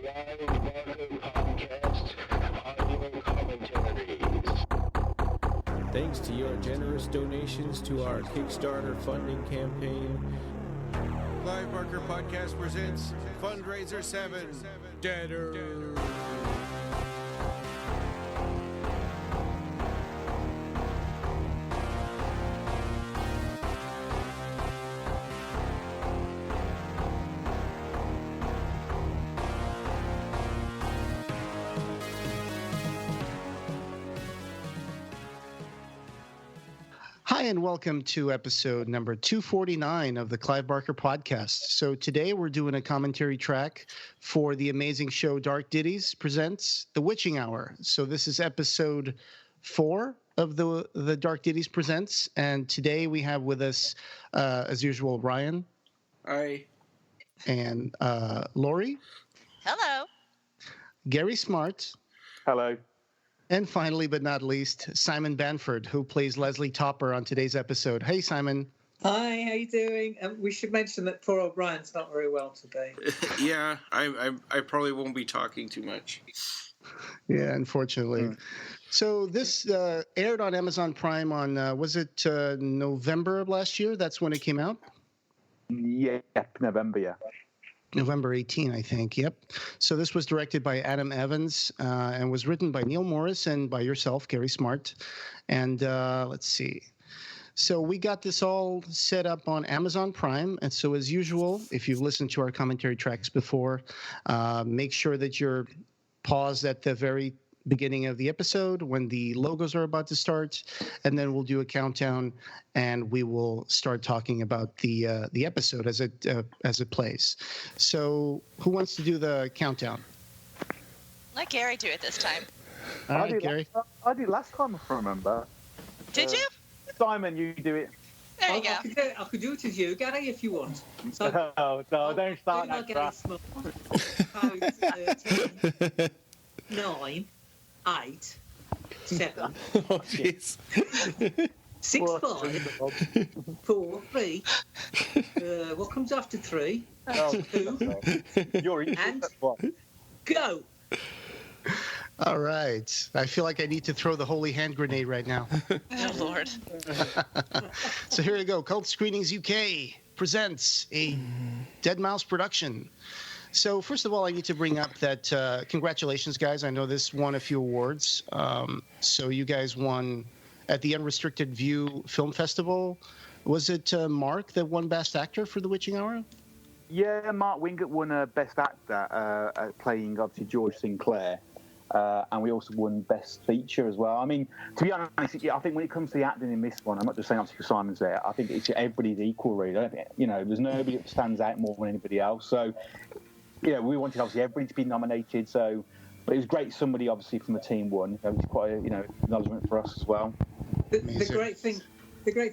Clive Barker Podcast Audio Commentaries. Thanks to your generous donations to our Kickstarter funding campaign, Clive Barker Podcast presents Fundraiser 7, Deader. Hi, and welcome to episode number 249 of the Clive Barker Podcast. So today we're doing a commentary track for the amazing show Dark Ditties presents The Witching Hour. So this is episode 4 of the Dark Ditties Presents, and today we have with us, as usual, Ryan. Hi. And Lori. Hello. Gary Smart. Hello. And finally, but not least, Simon Banford, who plays Leslie Topper on today's episode. Hey, Simon. Hi, how you doing? We should mention that poor O'Brien's not very well today. Yeah, I probably won't be talking too much. Yeah, unfortunately. So this aired on Amazon Prime on, was it November of last year? That's when it came out? Yeah, November, yeah. November 18, I think. Yep. So this was directed by Adam Evans and was written by Neil Morris and by yourself, Gary Smart. And let's see. So we got this all set up on Amazon Prime. And so as usual, if you've listened to our commentary tracks before, make sure that you're paused at the very beginning of the episode when the logos are about to start, and then we'll do a countdown and we will start talking about the episode as it plays. So who wants to do the countdown? Let Gary do it this time. All right, Gary. I did last time, if I remember. Did you? Simon, you do it. There you go. I could do it as you, Gary, if you want. So, No, don't start that crap. 9, 8, 7, Oh, jeez. 6, 5, 4, 3. What comes after 3? 2, You're and go. All right. I feel like I need to throw the holy hand grenade right now. Oh, Lord. So here we go. Cult Screenings UK presents a Dead Mouse production. So first of all, I need to bring up that congratulations, guys. I know this won a few awards. So you guys won at the Unrestricted View Film Festival. Was it Mark that won Best Actor for The Witching Hour? Yeah, Mark Wingett won Best Actor, playing, obviously, George Sinclair. And we also won Best Feature as well. I mean, to be honest, I think when it comes to the acting in this one, I'm not just saying obviously because Simon's there, I think everybody's equal, really. You know, there's nobody that stands out more than anybody else. So, yeah, we wanted obviously everybody to be nominated. So, but it was great somebody obviously from the team won. It was quite a acknowledgement for us as well. The great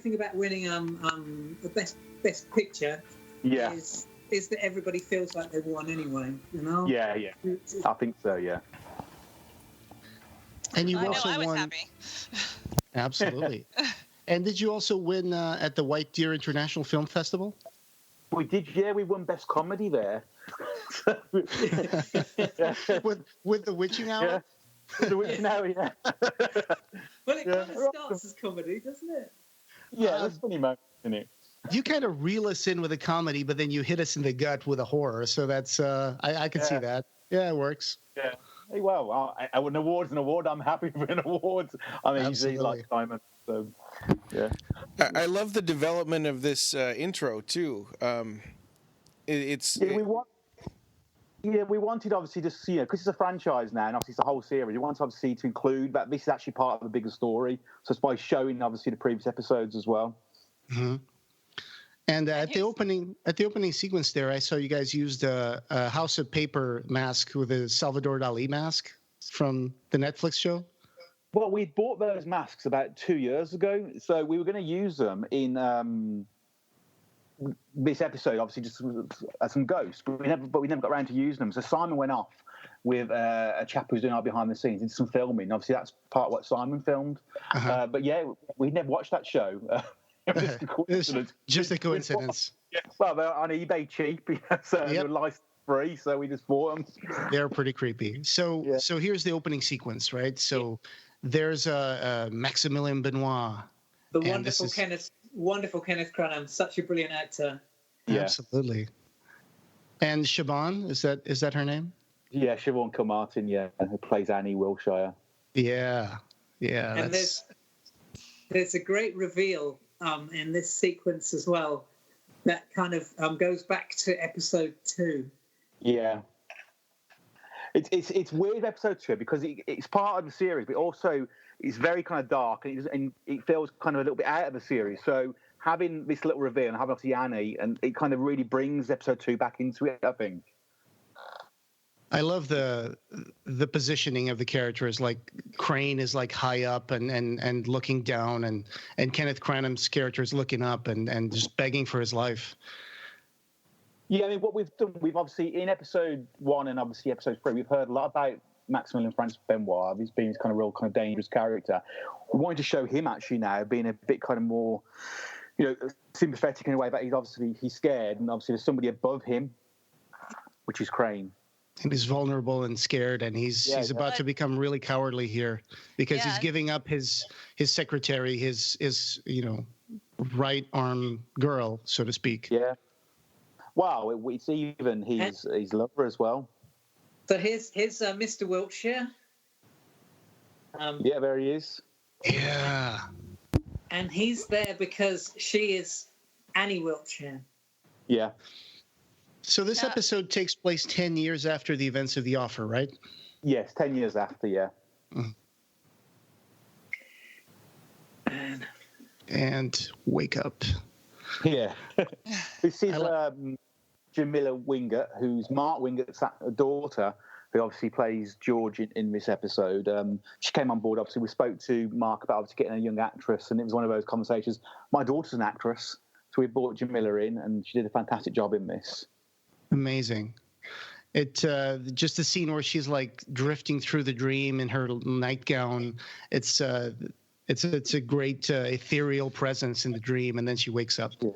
thing about winning the best picture, is that everybody feels like they won anyway. You know? Yeah, I think so. Yeah. And you also I was won. happy. Absolutely. And did you also win at the White Deer International Film Festival? We did, yeah. We won Best Comedy there. with The Witching Hour? Yeah. With The Witching Hour, yeah. Well, it kind of starts as comedy, doesn't it? Yeah, that's funny moment, isn't it? You kind of reel us in with a comedy, but then you hit us in the gut with a horror. So that's I can see that. Yeah, it works. Yeah. Hey, well, an award's an award. I'm happy for an award. I mean, he's like Simon. So, yeah. I love the development of this intro too. We wanted obviously just because it's a franchise now, and obviously it's a whole series. We wanted obviously to include that this is actually part of a bigger story. So it's by showing obviously the previous episodes as well. Mm-hmm. And at the opening sequence there, I saw you guys used a House of Paper mask with a Salvador Dali mask from the Netflix show. Well, we bought those masks about 2 years ago, so we were going to use them in this episode, obviously just as some ghosts, but we never got around to using them. So Simon went off with a chap who's doing our behind the scenes, did some filming. Obviously, that's part of what Simon filmed. Uh-huh. But yeah, we never watched that show. It was just a coincidence. Just a coincidence. Yeah, well, they're on eBay cheap, so they were licensed free, so we just bought them. They're pretty creepy. So Yeah. so here's the opening sequence, right? So there's Maximilian Benoit. The And this wonderful Kenneth Branagh, such a brilliant actor. Yeah. Absolutely. And Siobhan, is that her name? Yeah, Siobhan Kilmartin, who plays Annie Wilshire. Yeah. And there's a great reveal in this sequence as well that kind of goes back to episode 2. Yeah. It's weird episode 2 because it's part of the series, but also it's very kind of dark and it feels kind of a little bit out of the series. So having this little reveal and having obviously Annie, and it kind of really brings episode 2 back into it, I think. I love the positioning of the characters. Like Crane is like high up and looking down, and Kenneth Branagh's character is looking up and just begging for his life. Yeah, I mean, what we've done, we've obviously in episode 1 and obviously episode 3, we've heard a lot about Maximilian Franz Benoit. He's been this kind of real kind of dangerous character. We wanted to show him actually now being a bit kind of more, sympathetic in a way, but he's scared, and obviously there's somebody above him, which is Crane. And he's vulnerable and scared, and he's about to become really cowardly here because he's giving up his secretary, his right arm girl, so to speak. Yeah. Wow, it's even his lover as well. So here's Mr. Wiltshire. There he is. Yeah. And he's there because she is Annie Wiltshire. Yeah. So this episode takes place 10 years after the events of The Offer, right? Yes, 10 years after, yeah. And wake up. Yeah. This is Jamila Wingett, who's Mark Wingett's daughter, who obviously plays George in this episode. She came on board, obviously. We spoke to Mark about obviously getting a young actress, and it was one of those conversations. My daughter's an actress, so we brought Jamila in, and she did a fantastic job in this. Amazing. It just the scene where she's like drifting through the dream in her nightgown. It's a great ethereal presence in the dream, and then she wakes up. Yeah.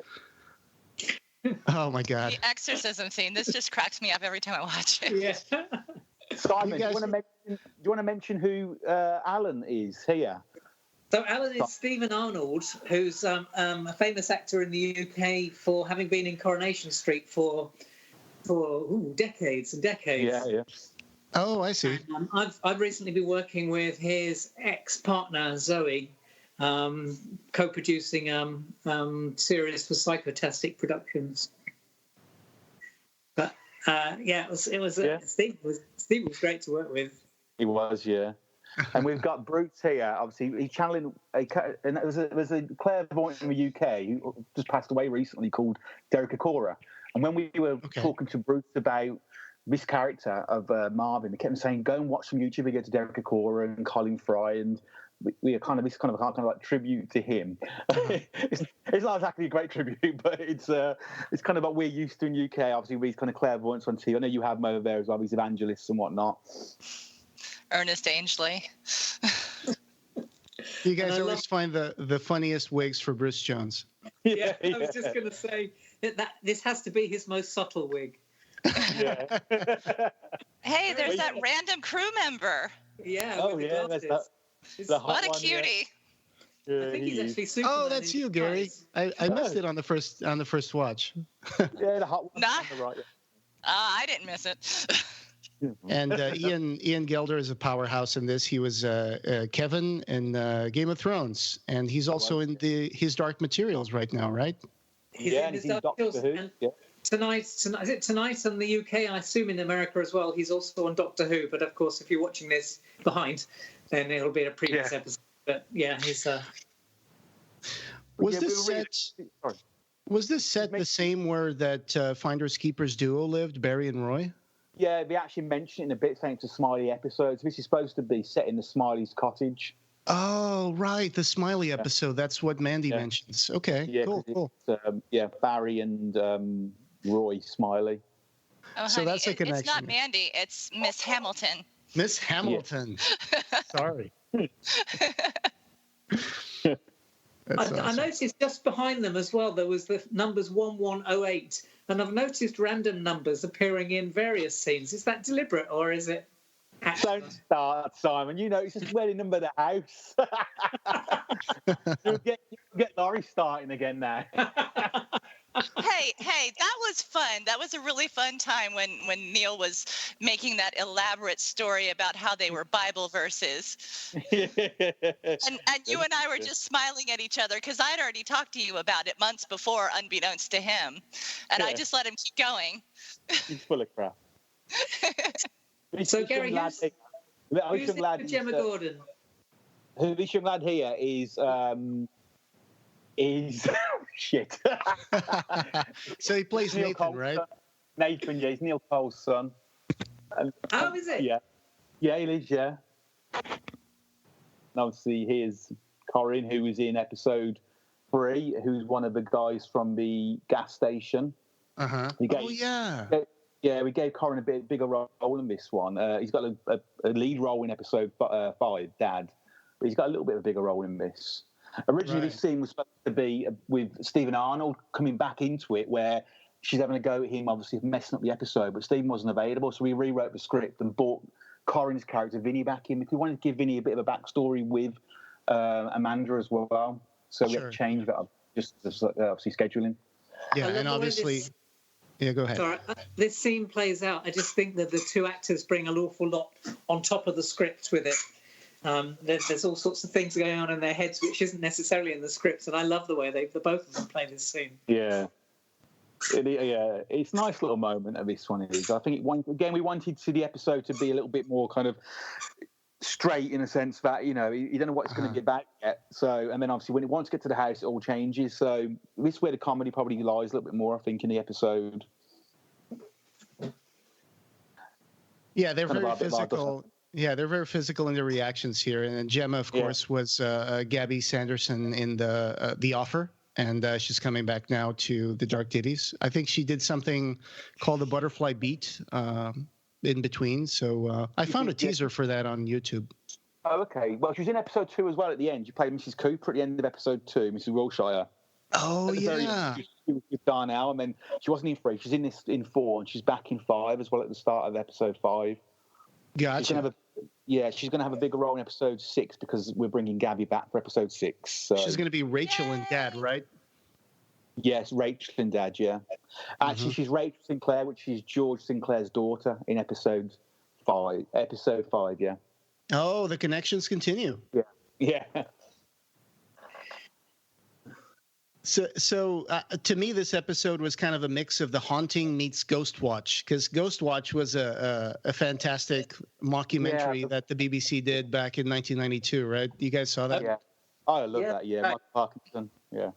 Oh my God! The exorcism scene. This just cracks me up every time I watch it. Yeah. Simon, do you want to mention who Alan is here? So Alan is Stephen Arnold, who's a famous actor in the UK for having been in Coronation Street for decades and decades. Yeah. Oh, I see. And, I've recently been working with his ex-partner Zoe, co-producing series for Psychotastic Productions. But Steve was great to work with. He was, yeah. And we've got Bruce here. Obviously, he's channeling and there's a clairvoyant in the UK who just passed away recently called Derek Akora. And when we were talking to Bruce about this character of Marvin, we kept saying, "Go and watch some YouTube videos to Derek Akora and Colin Fry," and we are kind of like tribute to him. It's not exactly a great tribute, but it's kind of what we're used to in UK. Obviously, these kind of clairvoyants on TV. I know you have them over there as well, these evangelists and whatnot. Ernest Angley. You guys always find the funniest wigs for Bruce Jones. Yeah, I was just going to say that this has to be his most subtle wig. Yeah. Hey, there's that random crew member. Yeah. Oh yeah, that's that. What a cutie. Yeah, I think he's actually Superman. Oh, that's you, Gary. I missed it on the first watch. Yeah, the hot one Nah. on the right. I didn't miss it. And Ian Gelder is a powerhouse in this. He was Kevin in Game of Thrones, and he's also in his Dark Materials right now, right? He's And he's in Doctor Who. and Yeah. Tonight in the UK, I assume in America as well, he's also on Doctor Who. But of course, if you're watching this behind, then it'll be a previous episode. But yeah, he's. Was this set the same where that Finders Keepers duo lived, Barry and Roy? Yeah, they actually mentioned it in a bit, saying it's a Smiley episode. This is supposed to be set in the Smiley's cottage. Oh, right, the Smiley episode. That's what Mandy mentions. Okay, Yeah, cool. Barry and Roy Smiley. Oh, So honey, that's a connection. It's not Mandy. It's Miss Hamilton. Miss Hamilton. Sorry. That's I awesome. noticed just behind them as well, there was the numbers 1108, and I've noticed random numbers appearing in various scenes. Is that deliberate or is it actual? Don't start, Simon. You know, it's just where they number the house. You'll get Laurie starting again now. Hey, that was fun. That was a really fun time when Neil was making that elaborate story about how they were Bible verses. And you and I were just smiling at each other because I'd already talked to you about it months before, unbeknownst to him. And I just let him keep going. He's full of crap. So, Gary, who's the Gemma Gordon? This young lad here is shit. So he plays Neil Nathan, Cole's right? son. Nathan, yeah, he's Neil Cole's son. Oh, is it? Yeah, he is, yeah. And obviously, here's Corin, who was in episode 3, who's one of the guys from the gas station. Uh-huh. Yeah, we gave Corin a bit bigger role in this one. He's got a lead role in episode 5, Dad, but he's got a little bit of a bigger role in this. Originally, This scene was supposed to be with Stephen Arnold coming back into it, where she's having a go at him, obviously messing up the episode, but Stephen wasn't available, so we rewrote the script and brought Corin's character, Vinny, back in, because we wanted to give Vinny a bit of a backstory with Amanda as well. So we had to change that, just obviously scheduling. Yeah, and obviously... Yeah, go ahead. Sorry, this scene plays out. I just think that the two actors bring an awful lot on top of the script with it. There's all sorts of things going on in their heads which isn't necessarily in the script, and I love the way the both of them play this scene. Yeah. It's a nice little moment of this one. Is I think we wanted the episode to be a little bit more kind of straight in a sense that you don't know what it's going to get back yet. So, and then obviously when it wants to get to the house, it all changes. So this is where the comedy probably lies a little bit more, I think, in the episode. Yeah, they're very physical. Yeah, they're very physical in their reactions here. And Gemma, of course, was Gabby Sanderson in The Offer, and she's coming back now to the Dark Ditties. I think she did something called the Butterfly Beat in between. So I found a teaser for that on YouTube. Oh, okay. Well, she was in episode 2 as well at the end. She played Mrs. Cooper at the end of episode 2, Mrs. Wilshire. Oh, yeah. She was with Darnell, and then she wasn't in 3. She's in 4, and she's back in 5 as well at the start of episode 5. Gotcha. She's going to have a bigger role in episode 6 because we're bringing Gabby back for episode 6. So. She's going to be Rachel and Dad, right? Yes, Rachel and Dad, yeah. Actually, she's Rachel Sinclair, which is George Sinclair's daughter in episode 5. Episode 5, yeah. Oh, the connections continue. Yeah. So to me, this episode was kind of a mix of The Haunting meets Ghostwatch, because Ghostwatch was a fantastic mockumentary that the BBC did back in 1992, right? You guys saw that? Yeah. I love that, yeah. Michael Parkinson, yeah.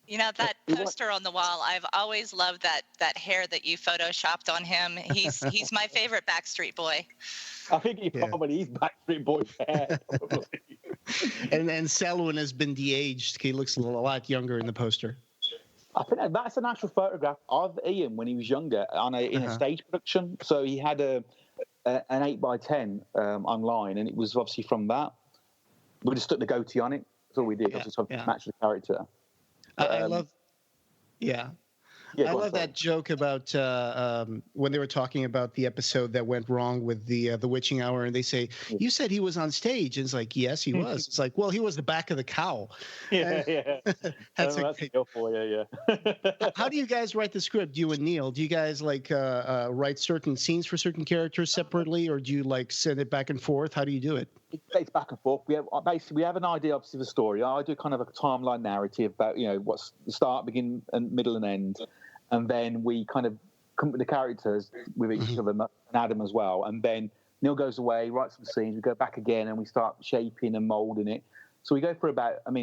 You know, that poster on the wall, I've always loved that hair that you photoshopped on him. He's my favorite Backstreet Boy. I think he probably is Backstreet Boy's hair. And Selwyn has been de-aged. He looks a lot younger in the poster. I think that's an actual photograph of Ian when he was younger in a stage production. So he had an 8x10 online, and it was obviously from that. We just stuck the goatee on it. That's all we did. Just to match the character. I love that joke about when they were talking about the episode that went wrong with the witching hour, and they say, "You said he was on stage," and it's like, "Yes, he was." It's like, "Well, he was the back of the cow." That's How do you guys write the script, you and Neil? Do you guys write certain scenes for certain characters separately, or do you send it back and forth? How do you do it? It's back and forth. We have an idea, obviously, of the story. I do kind of a timeline narrative about what's the start, begin, and middle and end. And then we kind of come up with the characters with each of them, and Adam as well. And then Neil goes away, writes some scenes. We go back again, and we start shaping and moulding it. So we go for about 5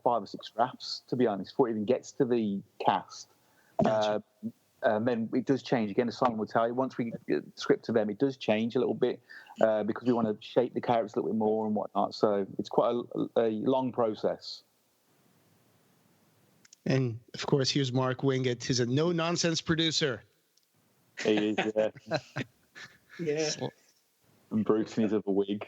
or 6 drafts, to be honest, before it even gets to the cast. Gotcha. And then it does change again. As Simon will tell you, once we get the script to them, it does change a little bit because we want to shape the characters a little bit more and whatnot. So it's quite a long process. And, of course, here's Mark Wingett. He's a no-nonsense producer. He is, yeah. Yeah. And Bruce in his other wig.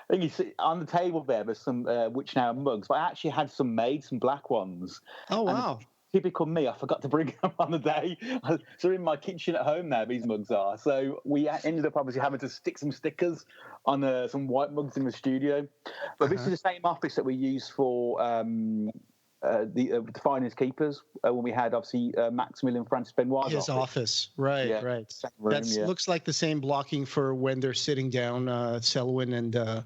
I think you see on the table there's some Witch Now mugs, but I actually had some made, some black ones. Oh, wow. Typical me, I forgot to bring them on the day. So they're in my kitchen at home now, these mugs are. So we ended up obviously having to stick some stickers on some white mugs in the studio. But this is the same office that we use for the Finders Keepers when we had obviously Maximilian Francis Benoit's His office. Right, Yeah, right. same room, That yeah. looks like the same blocking for when they're sitting down, Selwyn and Yeah,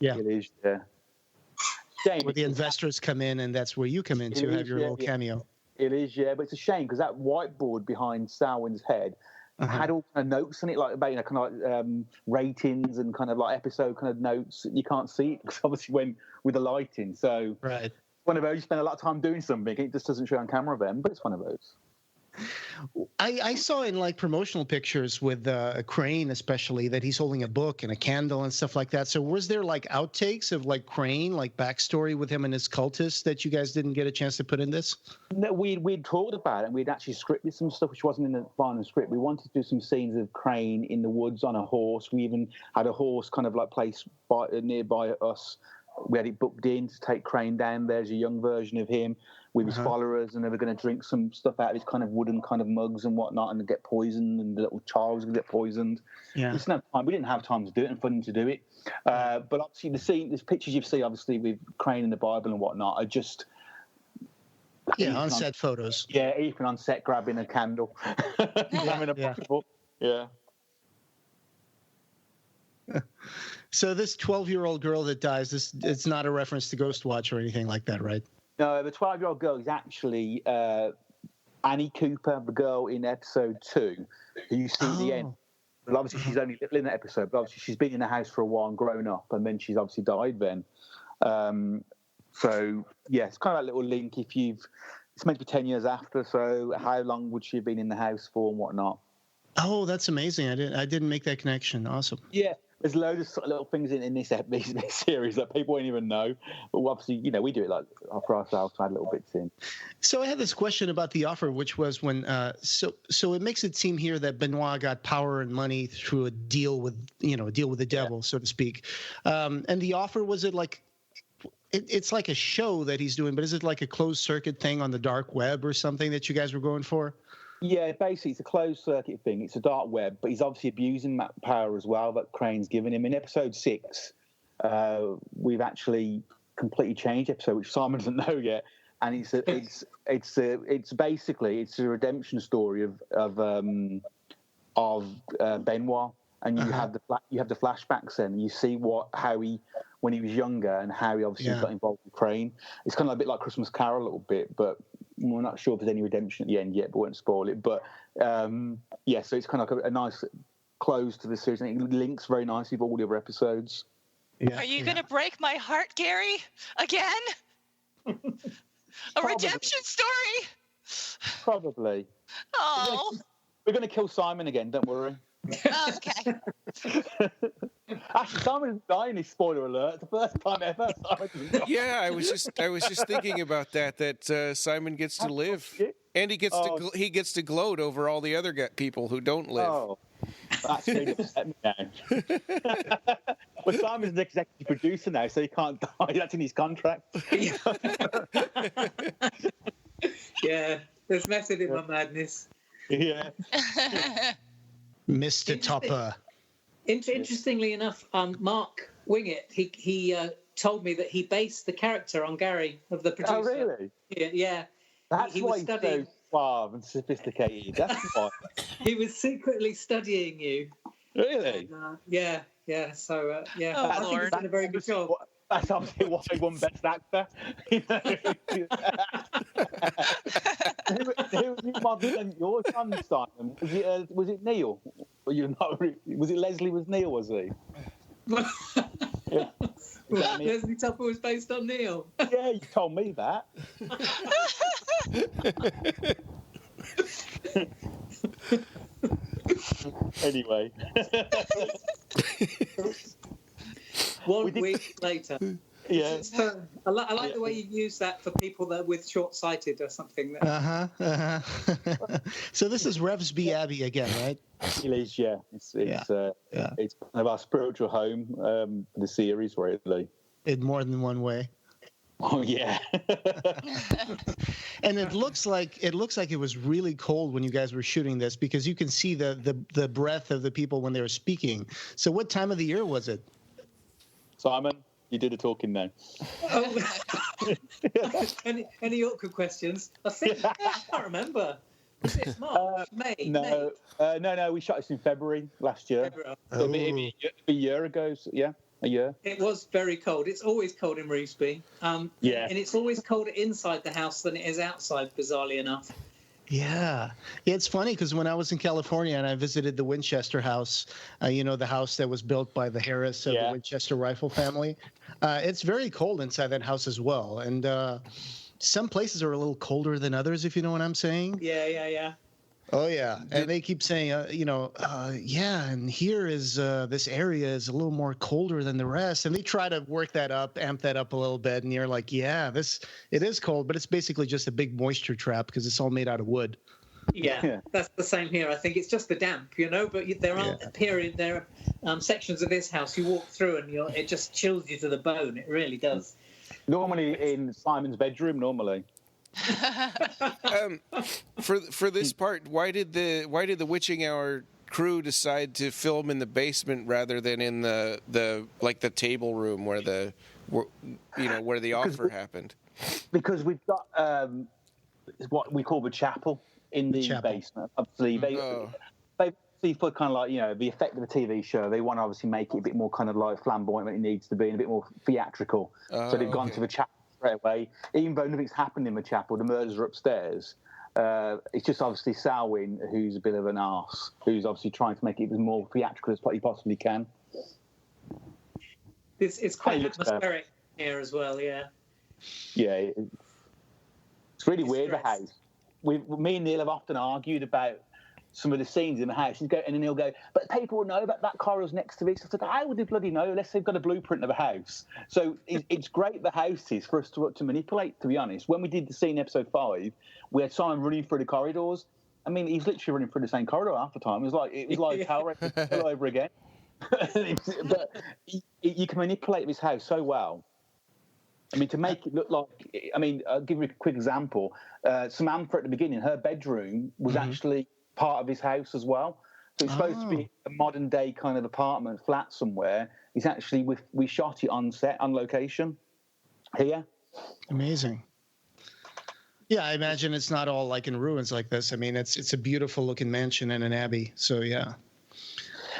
Yeah. it is. Yeah, shame. where the investors come in, and that's where you come in to It have is, your yeah, little yeah. cameo. It is, yeah, but it's a shame because that whiteboard behind Selwyn's head had all kind of notes on it, like about kind of like ratings and kind of like episode kind of notes. You can't see it because obviously when with the lighting. So Right. one of those you spend a lot of time doing something, it just doesn't show on camera then. But it's one of those. I saw in like promotional pictures with Crane, especially, that he's holding a book and a candle and stuff like that. So was there like outtakes of like Crane, like backstory with him and his cultists that you guys didn't get a chance to put in this? No, we'd talked about it and we'd actually scripted some stuff which wasn't in the final script. We wanted to do some scenes of Crane in the woods on a horse. We even had a horse kind of like placed nearby us. We had it booked in to take Crane down. There's a young version of him with his followers, and they were going to drink some stuff out of his kind of wooden kind of mugs and whatnot, and get poisoned, and the little child was going to get poisoned. Yeah. There's no time. We didn't have time to do it and for them to do it. But obviously, the pictures you see, obviously with Crane in the Bible and whatnot, are just on set photos. Yeah, Ethan on set grabbing a candle, having a pocketbook. Yeah. So this 12-year-old girl that dies, it's not a reference to Ghostwatch or anything like that, right? No, the 12-year-old girl is actually Annie Cooper, the girl in episode 2, who you see at the end. But obviously, she's only little in that episode. But obviously, she's been in the house for a while and grown up, and then she's obviously died then. So, yeah, it's kind of that little link. It's meant to be 10 years after, so how long would she have been in the house for and whatnot? Oh, that's amazing. I didn't make that connection. Awesome. Yeah. There's loads of sort of little things in this series that people won't even know. But obviously, we do it like for ourselves to add little bits in. So I had this question about the offer, which was when so it makes it seem here that Benoit got power and money through a deal with the devil, so to speak. And the offer, was it like it's like a show that he's doing, but is it like a closed circuit thing on the dark web or something that you guys were going for? Yeah, basically it's a closed circuit thing. It's a dark web, but he's obviously abusing that power as well that Crane's given him. In episode 6, we've actually completely changed the episode, which Simon doesn't know yet. And it's basically a redemption story of Benoit, and you have the flashbacks then. And you see how he, when he was younger, and how he obviously got involved with Crane. It's kind of a bit like Christmas Carol a little bit, but we're not sure if there's any redemption at the end yet, but we won't spoil it. But so it's kind of like a nice close to the series. I think it links very nicely with all the other episodes. Yeah. Are you going to break my heart, Gary? Again? A redemption story? Probably. Oh. We're going to kill Simon again, don't worry. Oh, okay. Actually, Simon's dying. Is spoiler alert. It's the first time ever. Yeah, I was just thinking about that Simon gets to live, and he gets to gloat over all the other people who don't live. Oh, that's really upset me now. Well, Simon's an executive producer now, so he can't die. That's in his contract. Yeah, there's method in my madness. Yeah. Mr. Topper. Interestingly enough, Mark Wingett, he told me that he based the character on Gary, of the producer. Oh, really? Yeah. That's he why was he's studying. so suave and sophisticated. That's why. He was secretly studying you. Really? Yeah. So yeah, Oh, I think Lord. he's done a very good job. That's obviously why he won Best Actor. Who modeled your son, Simon? Was it Neil? Or you're not? Was it Leslie? Was Neil? Was he? Yeah. Leslie Tupper was based on Neil. Yeah, you told me that. Anyway. 1 week later. Yeah. I like the way you use that for people that are with short-sighted or something. So this is Revs B. Abbey again, right? It is, yeah. It's kind of our spiritual home for the series, really. In more than one way. Oh yeah. And it looks like it was really cold when you guys were shooting this, because you can see the breath of the people when they were speaking. So what time of the year was it? Simon, you do the talking now. Any awkward questions? I can't remember. Was it March, May? No, no. We shot this in February last year. It'd be a year ago. So, yeah. A year. It was very cold. It's always cold in Revesby. And it's always colder inside the house than it is outside, bizarrely enough. Yeah. It's funny because when I was in California and I visited the Winchester house, the house that was built by the Harris of the Winchester rifle family, it's very cold inside that house as well. And some places are a little colder than others, if you know what I'm saying. Yeah. Oh yeah, and they keep saying, and here is this area is a little more colder than the rest, and they try to work that up, amp that up a little bit, and you're like, it is cold, but it's basically just a big moisture trap because it's all made out of wood. Yeah, that's the same here. I think it's just the damp, but there are sections of this house you walk through and it just chills you to the bone. It really does. Normally in Simon's bedroom, normally. For this part, why did the Witching Hour crew decide to film in the basement rather than in the table room where the offer happened? Because we've got what we call the chapel in the basement. Obviously, they for kind of like the effect of a TV show. They want to obviously make it a bit more kind of like flamboyant than it needs to be and a bit more theatrical. So they've gone to the chapel straight away, even though nothing's happened in the chapel. The murders are upstairs. It's just obviously Salwyn, who's a bit of an arse, who's obviously trying to make it as more theatrical as he possibly can. It's quite atmospheric here as well, yeah. Yeah, it's really weird, the house. Me and Neil have often argued about some of the scenes in the house. And then he'll go, but people will know that corridor's next to this. I said, how would they bloody know unless they've got a blueprint of a house? So it's great, the houses, for us to manipulate, to be honest. When we did the scene in episode 5, we had Simon running through the corridors. I mean, he's literally running through the same corridor half the time. It was like Hellraiser all over again. But you can manipulate this house so well. I mean, to make it look like... I mean, I'll give you a quick example. Samantha, at the beginning, her bedroom was actually part of his house as well. So it's supposed to be a modern day kind of apartment flat somewhere. It's actually we shot it on set, on location here. Amazing. Yeah, I imagine it's not all like in ruins like this. I mean, it's a beautiful looking mansion and an abbey. So yeah.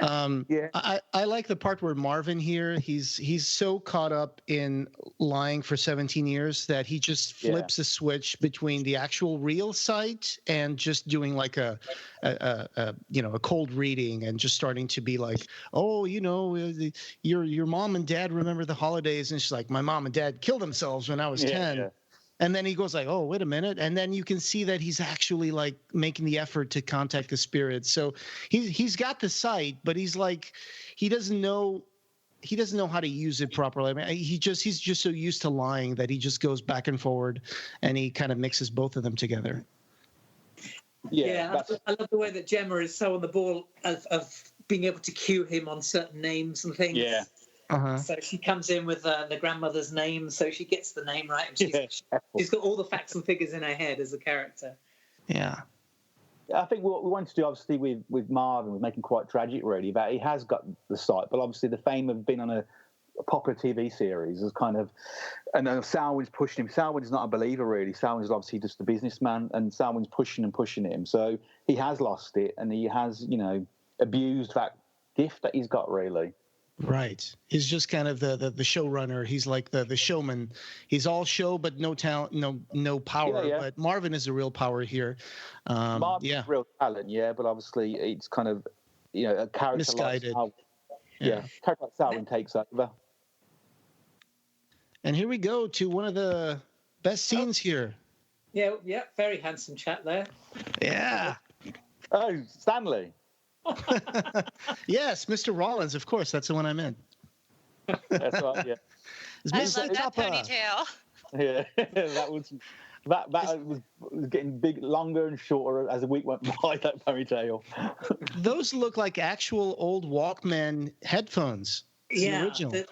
I like the part where Marvin here, he's so caught up in lying for 17 years that he just flips a switch between the actual real site and just doing like a cold reading and just starting to be like, your mom and dad remember the holidays, and she's like, my mom and dad killed themselves when I was 10. Yeah. And then he goes like, oh, wait a minute. And then you can see that he's actually like making the effort to contact the spirits. So he's got the sight, but he's like, he doesn't know how to use it properly. I mean, he's just so used to lying that he just goes back and forward and he kind of mixes both of them together. Yeah, I love the way that Gemma is so on the ball of being able to cue him on certain names and things. Yeah. So she comes in with the grandmother's name, so she gets the name right. And she's got all the facts and figures in her head as a character. Yeah. I think what we wanted to do, obviously, with Marvin, was making quite tragic, really, that he has got the sight, but obviously the fame of being on a popular TV series is kind of... And Salwyn's pushing him. Salwyn's not a believer, really. Salwyn's obviously just a businessman, and Salwyn's pushing him. So he has lost it, and he has, abused that gift that he's got, really. Right. He's just kind of the showrunner. He's like the showman. He's all show, but no talent, no power. Yeah. But Marvin is a real power here. Marvin's real talent, but obviously it's kind of, a character misguided. Character like Salwyn takes over. And here we go to one of the best scenes here. Yeah, very handsome chap there. Yeah. Oh, Stanley. Yes, Mr. Rollins, of course. That's the one I meant. That's right, yeah. I Miss love that Topper. ponytail. Yeah, that was getting longer and shorter as the week went by. That ponytail. Those look like actual old Walkman headphones. It's the original.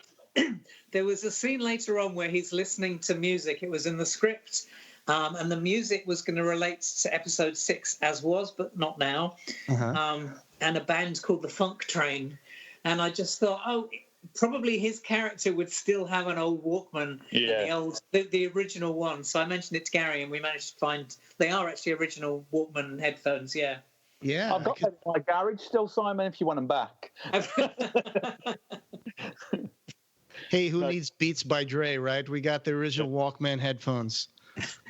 There was a scene later on where he's listening to music. It was in the script, and the music was going to relate to episode 6 as was, but not now. And a band called the Funk Train. And I just thought, probably his character would still have an old Walkman, the original one. So I mentioned it to Gary, and we managed to find they are actually original Walkman headphones. Yeah. Yeah. I've got them in my garage still, Simon. If you want them back. Hey, who needs Beats by Dre, right? We got the original Walkman headphones.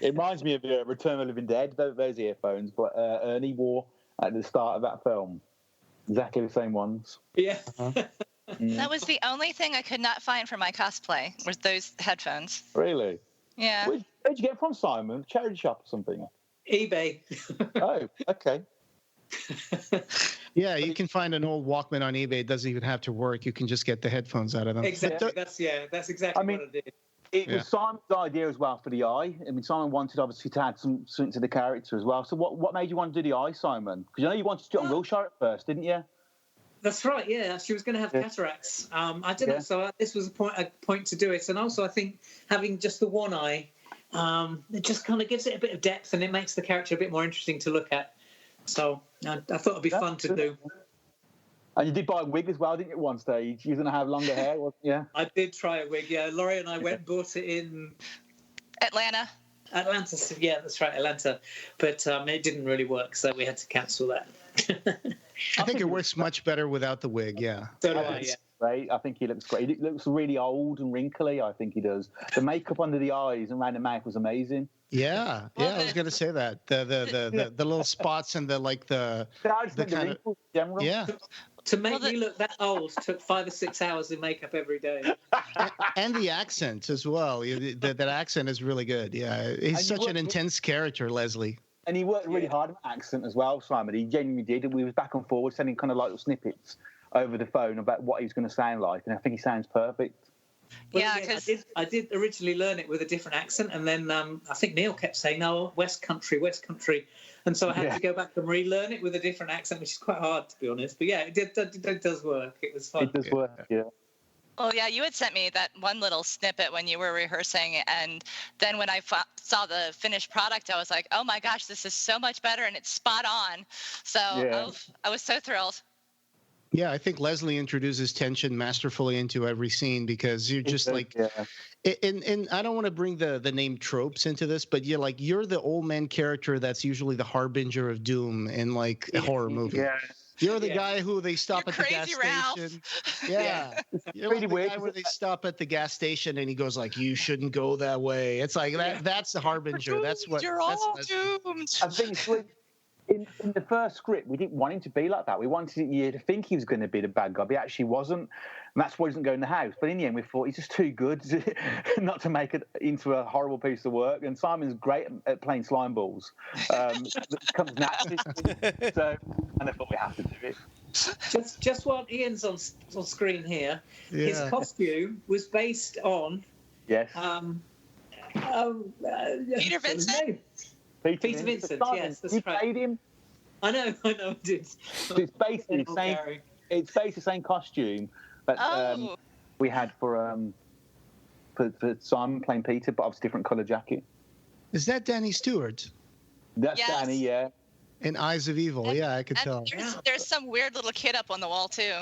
It reminds me of Return of the Living Dead. Those earphones, but Ernie wore at the start of that film. Exactly the same ones. Yeah. That was the only thing I could not find for my cosplay, was those headphones. Really? Yeah. Where'd you get it from, Simon? Charity shop or something? eBay. Oh, okay. Yeah, you can find an old Walkman on eBay. It doesn't even have to work. You can just get the headphones out of them. Exactly. That's exactly what I did. It was Simon's idea as well for the eye. I mean, Simon wanted obviously to add something to the character as well. So what made you want to do the eye, Simon? Because you know you wanted to do it on Wilshire at first, didn't you? That's right. Yeah, she was going to have cataracts. I didn't. Yeah. So this was a point to do it, and also I think having just the one eye, it just kind of gives it a bit of depth, and it makes the character a bit more interesting to look at. So I thought it'd be fun to do. And you did buy a wig as well, didn't you, at one stage? You were going to have longer hair, wasn't you? I did try a wig, yeah. Laurie and I went and bought it in... Atlanta. Yeah, that's right, Atlanta. But it didn't really work, so we had to cancel that. I think it works much better without the wig, yeah. So do I, yeah. Right, I think he looks great. He looks really old and wrinkly, I think he does. The makeup under the eyes and around the mouth was amazing. Yeah, I was going to say that. The little spots and the kind of... General. Yeah. To make me look that old took 5 or 6 hours in makeup every day. And the accent as well. That accent is really good. Yeah, he's such an intense character, Leslie. And he worked really hard on accent as well, Simon. He genuinely did. We was back and forward sending kind of like little snippets over the phone about what he was going to sound like, and I think he sounds perfect. Well, yeah, because I did originally learn it with a different accent, and then I think Neil kept saying, "No, West Country," and so I had to go back and relearn it with a different accent, which is quite hard to be honest. But yeah, it does work. It was fun. It does work, yeah. Well, yeah, you had sent me that one little snippet when you were rehearsing, and then when I saw the finished product, I was like, "Oh my gosh, this is so much better, and it's spot on." So I was so thrilled. Yeah, I think Leslie introduces tension masterfully into every scene because you're just and I don't want to bring the name tropes into this, but you're the old man character that's usually the harbinger of doom in like a horror movie. Yeah. You're the guy who they stop at the gas station. Yeah. You're like the guy where they stop at the gas station and he goes like, "You shouldn't go that way." It's like that's the harbinger. That's what you're all doomed. I think in the first script, we didn't want him to be like that. We wanted you to think he was going to be the bad guy, but he actually wasn't. And that's why he doesn't go in the house. But in the end, we thought he's just too good not to make it into a horrible piece of work. And Simon's great at playing slime balls. That comes naturally. And I thought we have to do it. Just while Ian's on screen here, his costume was based on... Yes. Peter Vincent? Peter Vincent, yes, that's you right. played him. I know, I did. It's basically the same. It's basically the same costume that we had for Simon playing Peter, but obviously different colour jacket. Is that Danny Stewart? That's Danny, yeah. In Eyes of Evil, I could tell. There's some weird little kid up on the wall too.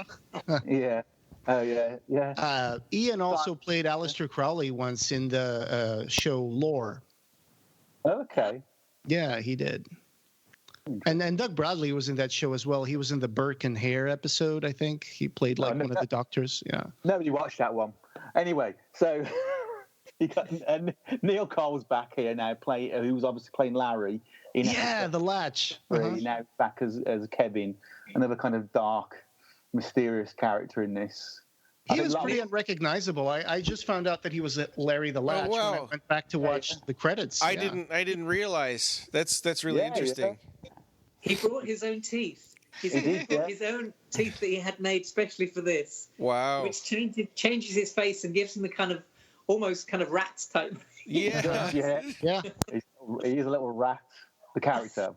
Yeah. Oh yeah. Ian also played Aleister Crowley once in the show Lore. Okay. Yeah, he did. And Doug Bradley was in that show as well. He was in the Burke and Hare episode, I think. He played one of the doctors. Yeah. Nobody watched that one. Anyway, so you got Neil Cole's back here now, who was obviously playing Larry. The Latch. Now back as Kevin, another kind of dark, mysterious character in this. He was pretty unrecognizable. I just found out that he was Larry the Latch when I went back to watch the credits. I didn't realize. That's really interesting. Yeah. He brought his own teeth. He brought his own teeth that he had made specially for this. Wow. Which changes his face and gives him the kind of almost kind of rats type. Yeah. Yeah. He is a little rat, the character.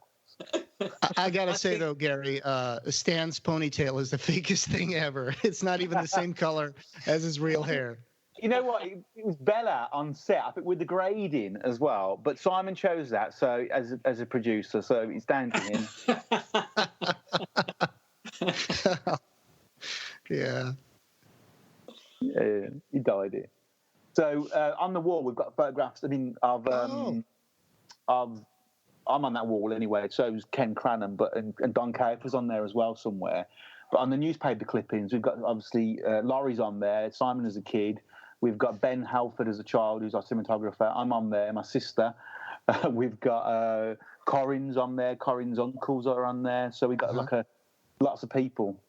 I gotta say though, Gary, Stan's ponytail is the fakest thing ever. It's not even the same color as his real hair. You know what? It was Bella on set, I think, with the grading as well. But Simon chose that, so as a producer, so it's down to him. Yeah. He dyed it. So on the wall, we've got photographs. I mean, of I'm on that wall anyway. So is Ken Cranham, and Don Cowper's on there as well somewhere. But on the newspaper clippings, we've got obviously Laurie's on there, Simon as a kid. We've got Ben Halford as a child, who's our cinematographer. I'm on there, my sister. We've got Corin's on there. Corin's uncles are on there. So we've got lots of people.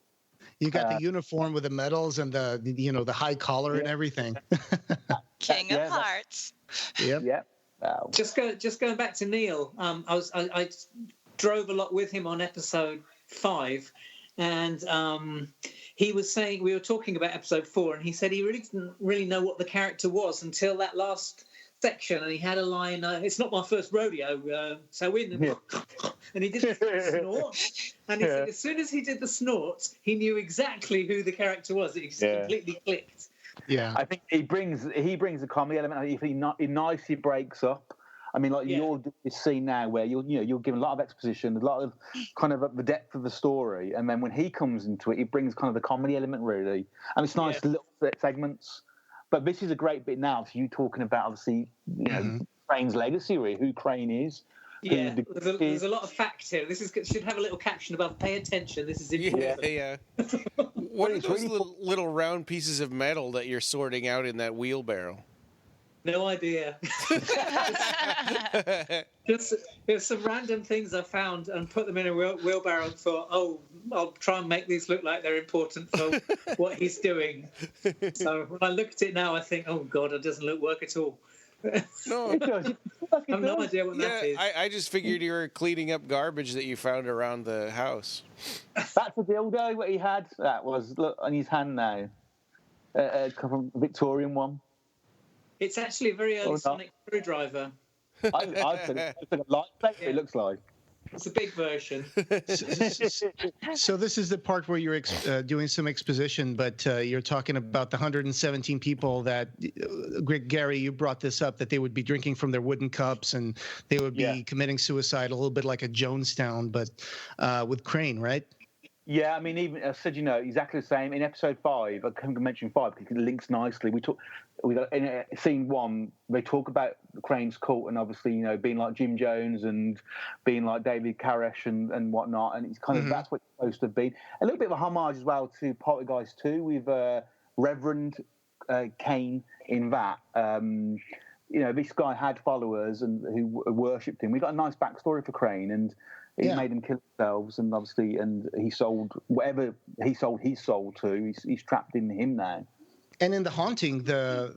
You got the uniform with the medals and the high collar and everything. King of Hearts. Yep. Yeah. Wow. Just going back to Neil. I drove a lot with him on episode 5, and he was saying, we were talking about episode 4, and he said he really didn't really know what the character was until that last section, and he had a line, it's not my first rodeo, so in. And he did the snort, and he said as soon as he did the snort, he knew exactly who the character was. It just completely clicked. Yeah, I think he brings a comedy element. He nicely breaks up. I mean, like you're doing this scene now where you're given a lot of exposition, a lot of kind of the depth of the story, and then when he comes into it, he brings kind of the comedy element really, and it's nice little segments. But this is a great bit now. So you talking about obviously Crane's legacy, really, who Crane is. Yeah, there's a lot of facts here. This should have a little caption above. Pay attention. This is important. Yeah. What are those little round pieces of metal that you're sorting out in that wheelbarrow? No idea. There's some random things I found and put them in a wheelbarrow and thought, I'll try and make these look like they're important for what he's doing. So when I look at it now, I think, oh God, it doesn't work at all. No, I have no idea what that is. I just figured you were cleaning up garbage that you found around the house. That's a dildo what he had. That was look on his hand now, a Victorian one. It's actually a very early sonic screwdriver. I said it's like a lightsaber. It looks like. It's a big version. So this is the part where you're doing some exposition, but you're talking about the 117 people that, Gary, you brought this up, that they would be drinking from their wooden cups and they would be committing suicide, a little bit like a Jonestown, but with Crane, right? Yeah, I mean, even I said, exactly the same in episode 5. I couldn't mention 5 because it links nicely. We got in scene 1. They talk about Crane's cult and obviously, being like Jim Jones and being like David Koresh and whatnot. And it's kind of that's what it's supposed to be. A little bit of a homage as well to Poltergeist 2 with Reverend Kane in that. This guy had followers and who worshipped him. We got a nice backstory for Crane and. He made them kill themselves, and obviously, and he sold whatever he sold his soul to. He's trapped in him now. And in The Haunting, the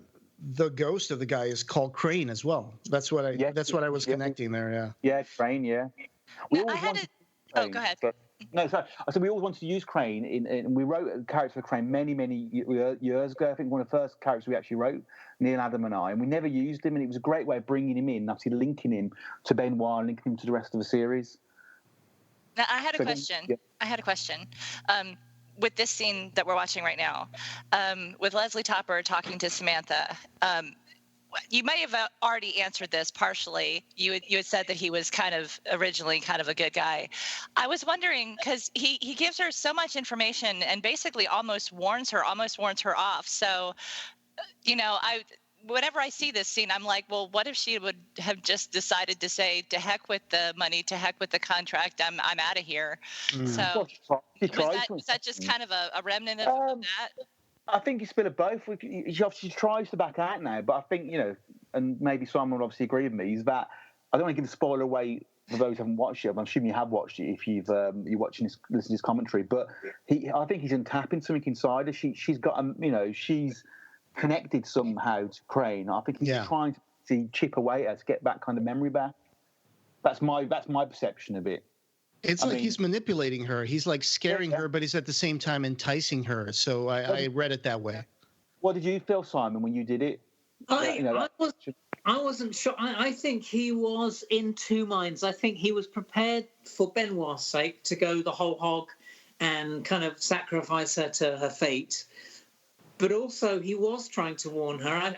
ghost of the guy is called Crane as well. That's what I was connecting there. Yeah. Yeah, Crane. Yeah. Go ahead. No, sorry. I said we always wanted to use Crane, and we wrote a character for Crane many years ago. I think one of the first characters we actually wrote, Neil, Adam, and I, and we never used him, and it was a great way of bringing him in, actually linking him to Benoit, linking him to the rest of the series. Now, I had a question. With this scene that we're watching right now, with Leslie Topper talking to Samantha, you may have already answered this partially. You had said that he was originally kind of a good guy. I was wondering, because he gives her so much information and basically almost warns her off. So, whenever I see this scene, I'm like, well, what if she would have just decided to say, to heck with the money, to heck with the contract, I'm out of here. So was that just kind of a remnant of that? I think it's a bit of both. She tries to back out now, but I think, and maybe Simon would obviously agree with me, is that I don't want to give the spoiler away for those who haven't watched it. I'm assuming you have watched it if you're watching this, listening to his commentary. But I think he's untapping something inside her. She's got, she's connected somehow to Crane. I think he's trying to chip away at her to get that kind of memory back. That's my perception of it. It's he's manipulating her. He's like scaring her, but he's at the same time enticing her. So I read it that way. What did you feel, Simon, when you did it? I wasn't sure. I think he was in two minds. I think he was prepared for Benoit's sake to go the whole hog and kind of sacrifice her to her fate. But also he was trying to warn her.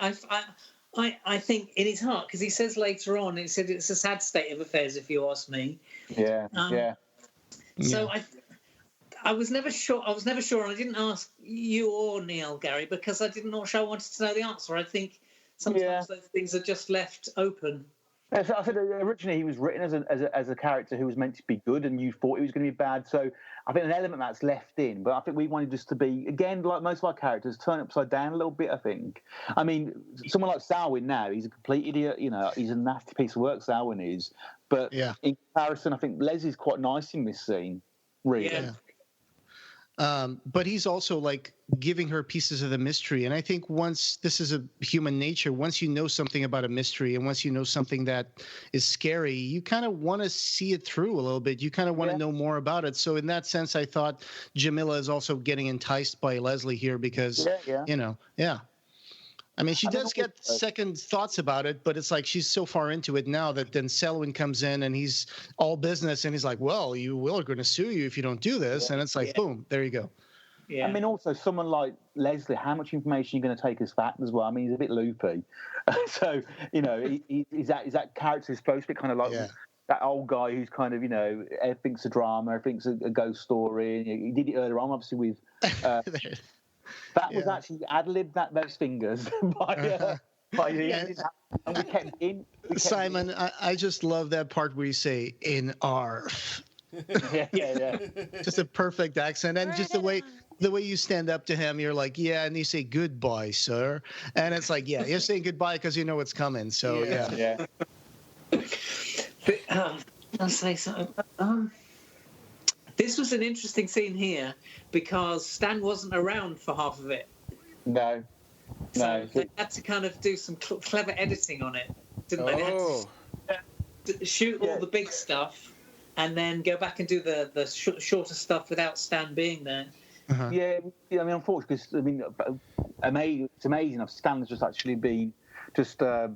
I think in his heart, because he says later on, he said it's a sad state of affairs, if you ask me. Yeah, So I was never sure. And I didn't ask you or Neil, Gary, because I didn't know. I wanted to know the answer. I think sometimes those things are just left open. I said originally he was written as a character who was meant to be good, and you thought he was going to be bad. So I think an element that's left in, but I think we wanted just to be, again, like most of our characters, turn upside down a little bit. I think. I mean, someone like Selwyn now, he's a complete idiot. You know, he's a nasty piece of work. Selwyn is, but in comparison, I think Leslie's quite nice in this scene. Really. Yeah. But he's also like giving her pieces of the mystery. And I think once this is a human nature, once you know something about a mystery and once you know something that is scary, you kind of want to see it through a little bit. You kind of want to know more about it. So in that sense, I thought Jamila is also getting enticed by Leslie here because, I mean, she does get second thoughts about it, but it's like she's so far into it now that then Selwyn comes in and he's all business and he's like, well, are going to sue you if you don't do this. And it's like, boom, there you go. Yeah. I mean, also someone like Leslie, how much information are you going to take as fact as well? I mean, he's a bit loopy. So, you know, is that character who's supposed to be kind of like that old guy who's kind of, you know, everything's a drama, everything's a ghost story. And he did it earlier on, obviously, with... That was actually ad-libbed, those fingers by the and we kept in. Simon, I just love that part where you say "in arf." yeah. Just a perfect accent, and just the way you stand up to him, you're like, and you say goodbye, sir, and it's like, you're saying goodbye because you know it's coming. So yeah. But, I'll say something. This was an interesting scene here because Stan wasn't around for half of it. No. So they had to kind of do some clever editing on it, didn't they? They had to shoot all the big stuff and then go back and do the shorter stuff without Stan being there. Uh-huh. Yeah, I mean, unfortunately, because it's amazing. Stan's just actually been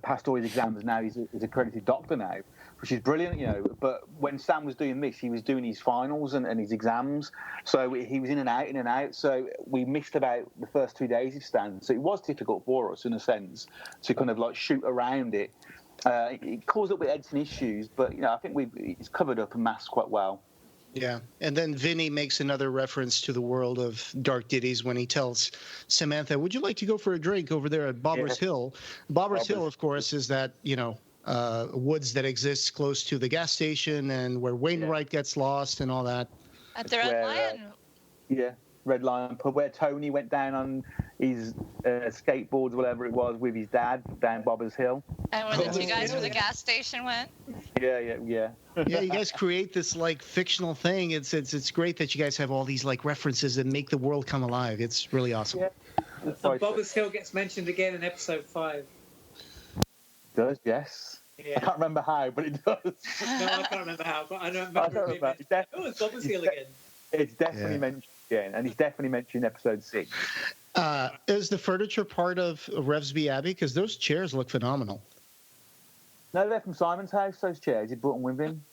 passed all his exams now. He's a accredited doctor now, which is brilliant, you know. But when Stan was doing this, he was doing his finals and his exams, so he was in and out. So we missed about the first 2 days of Stan. So it was difficult for us, in a sense, to kind of like shoot around it. It caused a little bit of editing issues, but you know, I think it's covered up and masked quite well. Yeah, and then Vinny makes another reference to the world of Dark Ditties when he tells Samantha, would you like to go for a drink over there at Bobber's Hill? Bobber's Hill, of course, is that, you know, woods that exists close to the gas station and where Wainwright gets lost and all that. At the Red Lion. Red Lion pub, where Tony went down on his skateboards, whatever it was, with his dad down Bobber's Hill. And where the two guys from the gas station went. Yeah. Yeah, you guys create this like fictional thing. It's great that you guys have all these like references that make the world come alive. It's really awesome. Yeah. And Bobber's Hill gets mentioned again in episode 5. Does, yes. Yeah. I can't remember how, but it does. No, I can't remember how, but I don't remember it being it's Bobber's Hill again. It's definitely mentioned again, and he's definitely mentioned in episode 6. Is the furniture part of Revsby Abbey? Because those chairs look phenomenal. No, they're from Simon's house, those chairs. He brought them with him.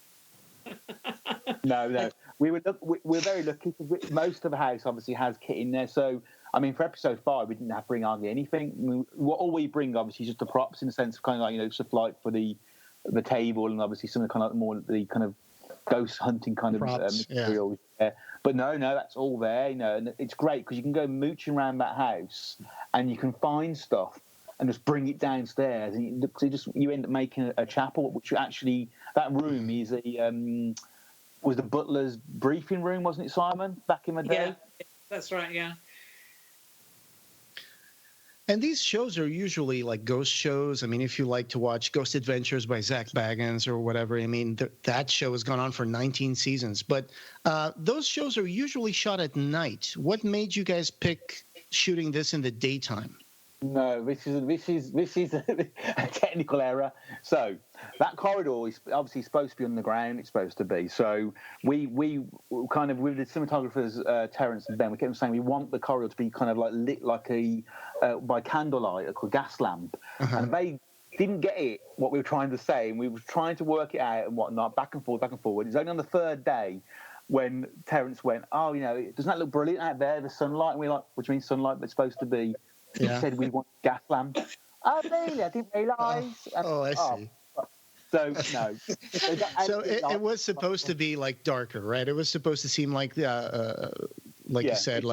No. We're very lucky because most of the house obviously has kit in there. So, I mean, for episode 5, we didn't have to bring hardly anything. I mean, all we bring, obviously, is just the props in the sense of kind of like, you know, stuff like for the table and obviously some of the kind of more the kind of ghost hunting kind of materials. Yeah. But no, that's all there, you know, and it's great because you can go mooching around that house and you can find stuff and just bring it downstairs, and you end up making a chapel, which actually that room is was the butler's briefing room, wasn't it, Simon, back in the day? Yeah, that's right. Yeah. And these shows are usually like ghost shows. I mean, if you like to watch Ghost Adventures by Zach Baggins or whatever, I mean, that show has gone on for 19 seasons. But those shows are usually shot at night. What made you guys pick shooting this in the daytime? No, this is a technical error. So that corridor is obviously supposed to be underground. It's supposed to be. So we kind of, with the cinematographers Terence and Ben, we kept saying we want the corridor to be kind of like lit like a by candlelight, like a gas lamp, and they didn't get it what we were trying to say, and we were trying to work it out and whatnot, back and forward. It's only on the third day when Terence went, "Oh, doesn't that look brilliant out there, the sunlight?" And we're like, "What do you mean sunlight? It's supposed to be." He said we want gas lamp. Oh, really? I didn't realise. I see. So, no. So it was supposed to be like darker, right? It was supposed to seem like, you said,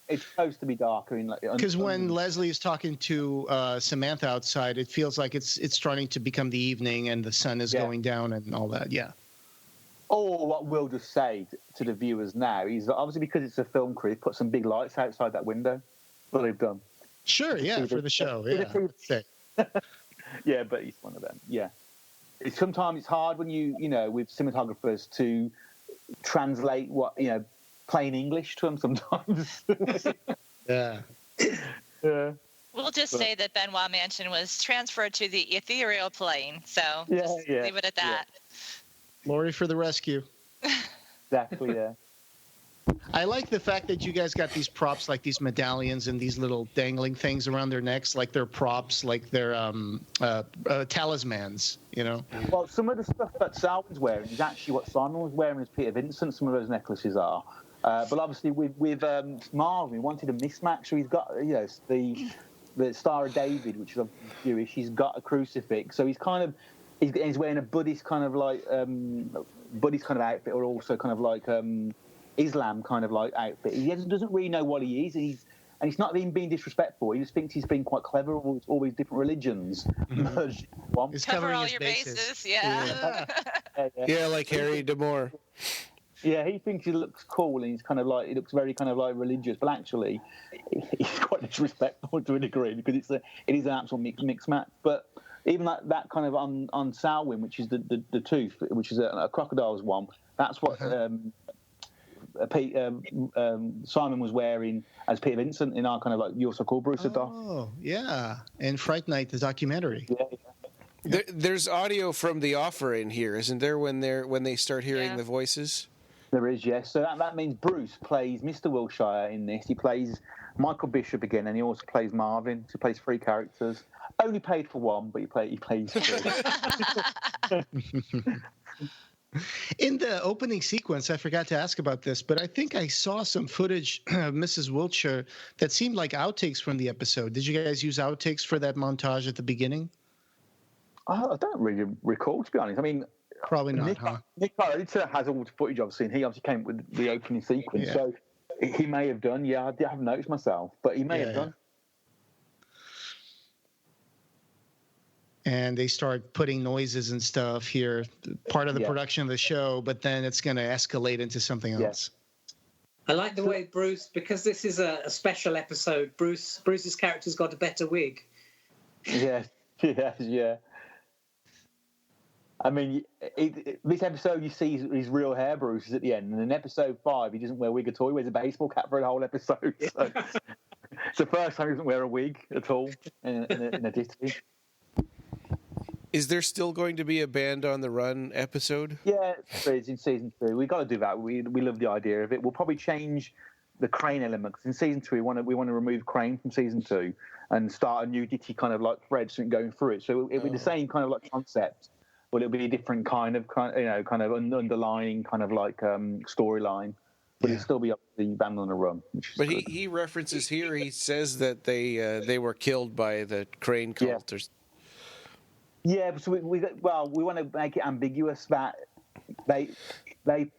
It's supposed to be darker. Because when Leslie is talking to Samantha outside, it feels like it's starting to become the evening and the sun is going down and all that, yeah. Or what we'll just say to the viewers now is that obviously because it's a film crew, put some big lights outside that window. What they've done. Sure, yeah, for the show, yeah. Yeah, but it's one of them, yeah. Sometimes it's hard when you with cinematographers to translate what, plain English to them sometimes. Yeah. We'll just say that Benoit Mansion was transferred to the ethereal plane, so leave it at that. Lori for the rescue. Exactly, yeah. I like the fact that you guys got these props, like these medallions and these little dangling things around their necks, like they're props, like they're talismans, Well, some of the stuff that Salvin's wearing is actually what Simon was wearing as Peter Vincent. Some of those necklaces are. But obviously with Marvin, we wanted a mismatch. So he's got, the Star of David, which is Jewish. He's got a crucifix. So he's wearing a Buddhist kind of like outfit, or also kind of like Islam kind of like outfit. He doesn't really know what he is, and he's not even being disrespectful. He just thinks he's being quite clever with all these different religions merged in one. He's Cover all his your bases. Yeah. Yeah, like Harry D'Amour. Yeah, he thinks he looks cool, and he looks very kind of like religious, but actually he's quite disrespectful to a degree, because it is an actual mixed match. But even that kind of on Salwin, which is the tooth, which is a crocodile's one, that's what Simon was wearing as Peter Vincent in our kind of like You're So Cool, Bruce. Oh, yeah. And Fright Night, the documentary. Yeah. There's audio from The Offer in here, isn't there, when they start hearing the voices? There is, yes. So that means Bruce plays Mr. Wilshire in this. He plays Michael Bishop again, and he also plays Marvin. So he plays 3 characters. Only paid for one, but he plays 3. In the opening sequence, I forgot to ask about this, but I think I saw some footage of Mrs. Wiltshire that seemed like outtakes from the episode. Did you guys use outtakes for that montage at the beginning? I don't really recall, to be honest. I mean, probably not, Nick, our editor, has all the footage I've seen. He obviously came up with the opening sequence, so he may have done. Yeah, I haven't noticed myself, but he may have done. And they start putting noises and stuff here, part of the production of the show, but then it's going to escalate into something else. I like the way Bruce, because this is a special episode, Bruce's character's got a better wig. Yeah. I mean, this episode you see his real hair, Bruce, is at the end, and in episode 5 he doesn't wear a wig at all. He wears a baseball cap for the whole episode. So it's the first time he doesn't wear a wig at all in a Ditty. Is there still going to be a Band on the Run episode? Yeah, it's in season 2. We've got to do that. We love the idea of it. We'll probably change the Crane element, because in season 2 we want to remove Crane from season 2 and start a new Ditty kind of like thread, something going through it. So it'll be the same kind of like concept, but it'll be a different kind of underlying kind of like storyline. But it'll still be up to the Band on the Run. But he references here. He says that they were killed by the Crane cult. Yeah, so we want to make it ambiguous that they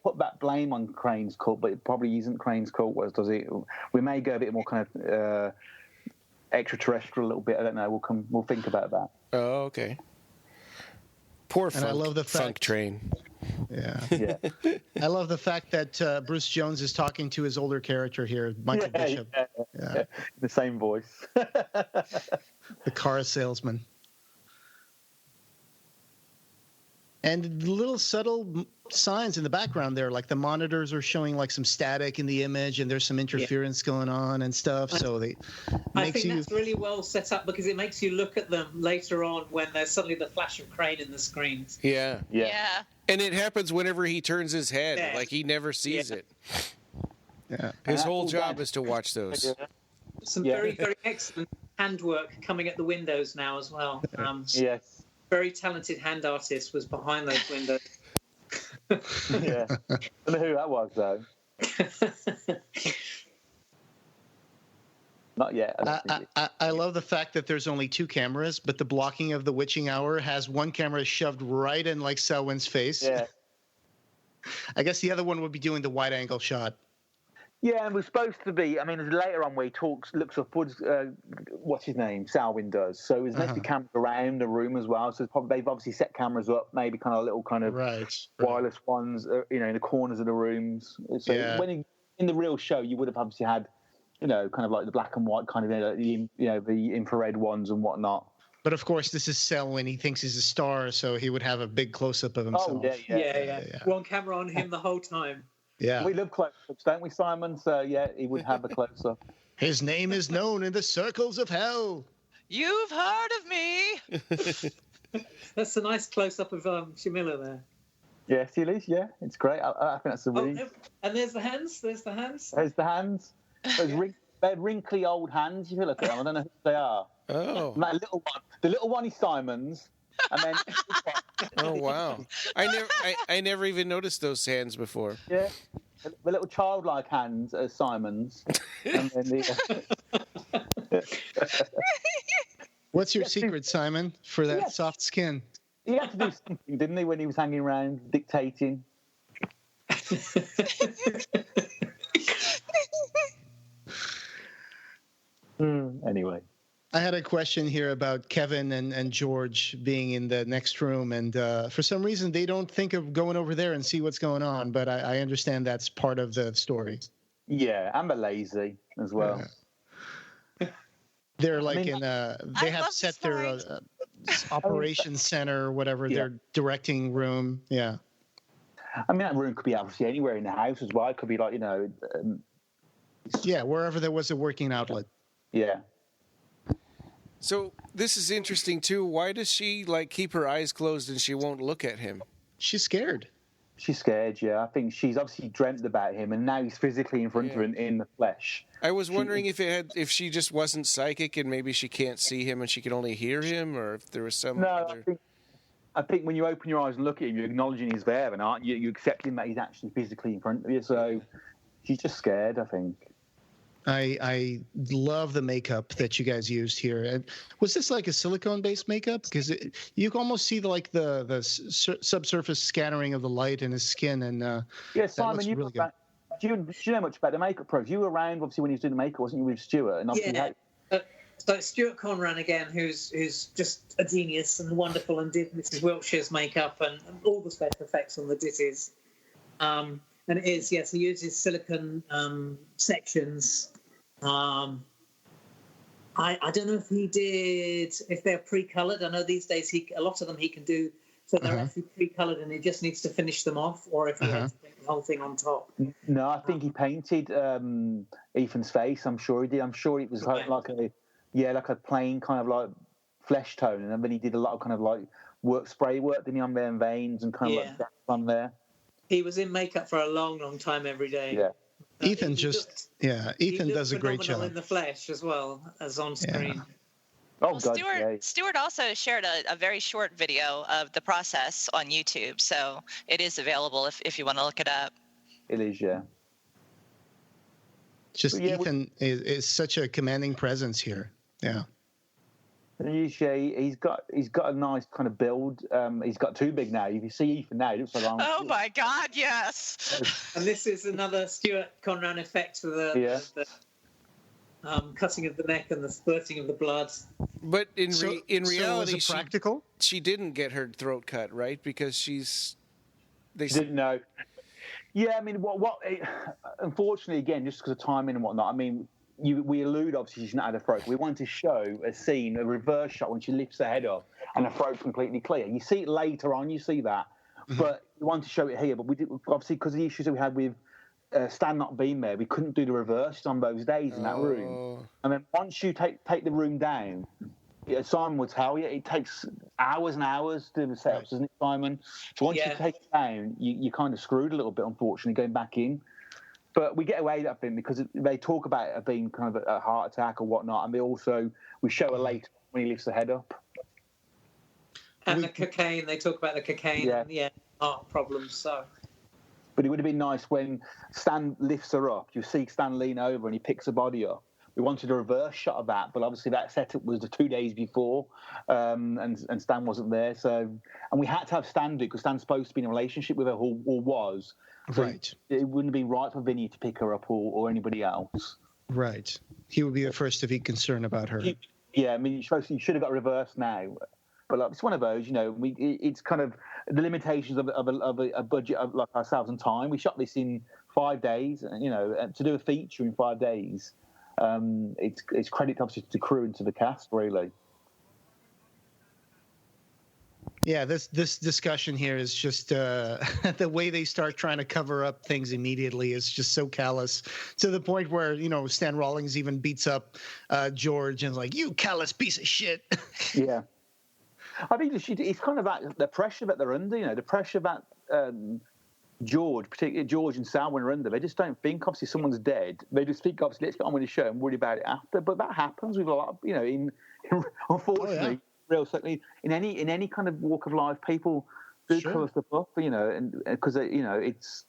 put that blame on Crane's cult, but it probably isn't Crane's cult, does it? We may go a bit more kind of extraterrestrial a little bit. I don't know. We'll think about that. Oh, okay. Poor funk, I love the fact, Funk Train. Yeah. I love the fact that Bruce Jones is talking to his older character here, Michael Bishop. Yeah. The same voice. The car salesman. And little subtle signs in the background there, like the monitors are showing like some static in the image, and there's some interference going on and stuff. So I think that's really well set up because it makes you look at them later on when there's suddenly the flash of Crane in the screens. Yeah. And it happens whenever he turns his head. Yeah. Like he never sees it. Yeah. His whole job is to watch those. Some very, very excellent handwork coming at the windows now as well. Yes. Very talented hand artist was behind those windows. Yeah. I don't know who that was, though. Not yet. I love the fact that there's only 2 cameras, but the blocking of the witching hour has one camera shoved right in like Selwyn's face. Yeah. I guess the other one would be doing the wide angle shot. Yeah, and we're supposed to be. I mean, later on where he looks upwards. What's his name? Selwyn does. So he's meant to be cameras around the room as well. So they've obviously set cameras up, maybe kind of little kind of wireless ones, in the corners of the rooms. So when in the real show, you would have obviously had, kind of like the black and white kind of, the infrared ones and whatnot. But of course, this is Selwyn. He thinks he's a star, so he would have a big close up of himself. Oh yeah. One camera on him the whole time. Yeah. We love close-ups, don't we, Simon? So, he would have a close-up. His name is known in the circles of hell. You've heard of me. That's a nice close-up of Shamila there. Yes, it is, yeah. It's great. I think that's a really... and there's the hands. There's the hands. They're wrinkly old hands, if you look at them. I don't know who they are. Oh. That little one. The little one is Simon's. And then... Oh, wow. I never even noticed those hands before. Yeah. The little childlike hands are Simon's. And then What's your secret, Simon, for that soft skin? He had to do something, didn't he, when he was hanging around dictating? Anyway. I had a question here about Kevin and George being in the next room, and for some reason they don't think of going over there and see what's going on, but I understand that's part of the story. Yeah, and they're lazy as well. They're like they have set their operations center or whatever, their directing room. Yeah. I mean, that room could be obviously anywhere in the house as well. It could be like, wherever there was a working outlet. Yeah. So this is interesting too. Why does she keep her eyes closed and she won't look at him? She's scared. She's scared, yeah. I think she's obviously dreamt about him, and now he's physically in front of her in the flesh. I was wondering if she just wasn't psychic and maybe she can't see him and she can only hear him, or if there was some other... I think when you open your eyes and look at him, you're acknowledging he's there, and aren't you? You're accepting that he's actually physically in front of you. So she's just scared, I think. I love the makeup that you guys used here. And was this like a silicone-based makeup? Because you can almost see the subsurface scattering of the light in his skin, and Simon, really good. Do you know much about the makeup pros? You were around obviously when he was doing the makeup, wasn't you, with Stuart? And obviously so Stuart Conran again, who's just a genius and wonderful, and did Mrs. Wiltshire's makeup and all the special effects on the Ditties. And it is, yes, he uses silicone sections. I don't know if they're pre-coloured. I know these days a lot of them he can do, so they're actually pre-coloured and he just needs to finish them off, or if he has to paint the whole thing on top. No, I think he painted Ethan's face. I'm sure he did. I'm sure it was like a plain kind of like flesh tone, and then he did a lot of kind of like spray work, didn't he, on their veins and kind of like that on there. He was in makeup for a long, long time every day. Yeah. Ethan does a great job in the flesh as well as on screen. Yeah. Stuart also shared a very short video of the process on YouTube, so it is available if you want to look it up. It is, yeah. Ethan is such a commanding presence here. Yeah. He's got a nice kind of build. He's got too big now. If you see Ethan now, he looks like oh my God, yes. And this is another Stuart Conran effect for the cutting of the neck and the spurting of the blood. But in reality, was it practical? She didn't get her throat cut, right? Because they didn't know. Yeah, I mean, unfortunately, again, just because of timing and whatnot. I mean, we allude, obviously, she's not had a throat. We want to show a scene, a reverse shot when she lifts her head up and her throat's completely clear. You see it later on, you see that. But we want to show it here. But we did, obviously, because of the issues that we had with Stan not being there, we couldn't do the reverse on those days in that room. And then once you take the room down, Simon would tell you, it takes hours and hours to do the setups, doesn't it, Simon? So once you take it down, you're kind of screwed a little bit, unfortunately, going back in. But we get away with that thing because they talk about it being kind of a heart attack or whatnot, and we show her later when he lifts the head up. And the cocaine, they talk about the cocaine and heart problems. So, but it would have been nice when Stan lifts her up. You see Stan lean over and he picks her body up. We wanted a reverse shot of that, but obviously that setup was the 2 days before, and Stan wasn't there. So, and we had to have Stan do it because Stan's supposed to be in a relationship with her, or was. So right. It wouldn't be right for Vinny to pick her up or anybody else. Right. He would be the first to be concerned about her. Yeah, I mean, you should have got reversed now. But it's one of those, it's kind of the limitations of a budget of like ourselves and time. We shot this in 5 days, and to do a feature in 5 days, it's credit obviously to the crew and to the cast, really. Yeah, this discussion here is just the way they start trying to cover up things immediately is just so callous, to the point where Stan Rawlings even beats up George and is like, "You callous piece of shit." Yeah, I think it's kind of that the pressure that they're under, the pressure that George, particularly George and Sal, when they're under, they just don't think obviously someone's dead. They just think obviously let's get on with the show and worry about it after. But that happens with a lot of unfortunately. Oh, yeah. Real certainly in any kind of walk of life, people do cover stuff up, and because it's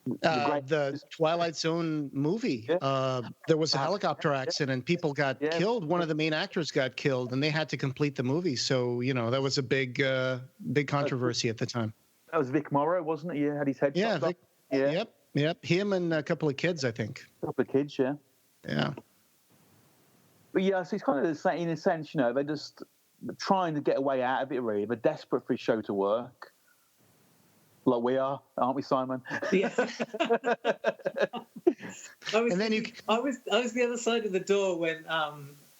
the Twilight Zone movie. Yeah. There was a helicopter accident. People got killed. One of the main actors got killed, and they had to complete the movie. So that was a big controversy at the time. That was Vic Morrow, wasn't it? Yeah, had his head chopped off. Yeah. Yep. Him and a couple of kids, I think. A couple of kids, yeah. Yeah. But yeah, so it's kind of the same in a sense, they're just trying to get a way out of it, really. They're desperate for his show to work. Like we are, aren't we, Simon? Yeah. I was the other side of the door when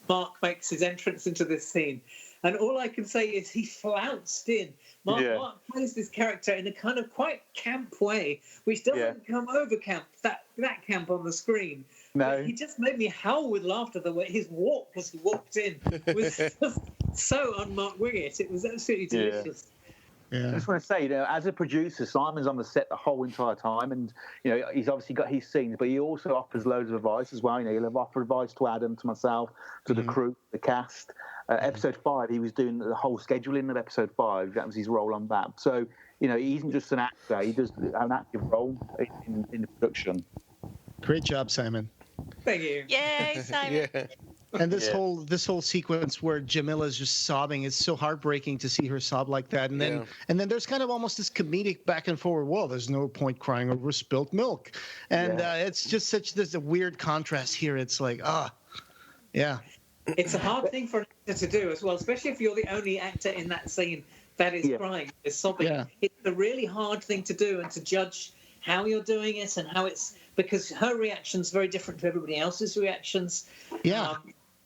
Mark makes his entrance into this scene. And all I can say is he flounced in. Mark plays this character in a kind of quite camp way, which doesn't come over camp, that camp on the screen. No. But he just made me howl with laughter the way his walk as he walked in was just so un-Mark Wiggett. It was absolutely delicious. Yeah. I just want to say, as a producer, Simon's on the set the whole entire time, and he's obviously got his scenes, but he also offers loads of advice as well. He'll offer advice to Adam, to myself, to the crew, the cast. Episode 5, he was doing the whole scheduling of episode 5. That was his role on that. So, he isn't just an actor; he does an active role in the production. Great job, Simon. Thank you. Yay, Simon. Yeah. And this whole sequence where Jamila's just sobbing, it's so heartbreaking to see her sob like that. And then there's kind of almost this comedic back and forward. Well, there's no point crying over spilt milk, and it's just there's a weird contrast here. It's like It's a hard thing for an actor to do as well, especially if you're the only actor in that scene that is crying, is sobbing. Yeah. It's a really hard thing to do, and to judge how you're doing it and how it's, because her reaction's very different to everybody else's reactions. Yeah.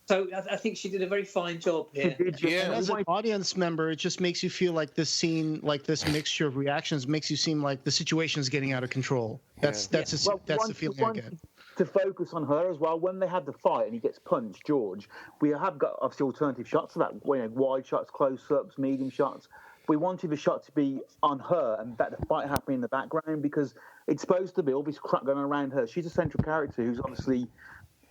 So I think she did a very fine job here. And as an audience member, it just makes you feel like this scene, like this mixture of reactions, makes you seem like the situation is getting out of control. That's the feeling I get. To focus on her as well. When they had the fight and he gets punched, George, we have got obviously alternative shots of that, wide shots, close-ups, medium shots. We wanted the shot to be on her and that the fight happening in the background, because it's supposed to be all this crap going on around her. She's a central character who's obviously,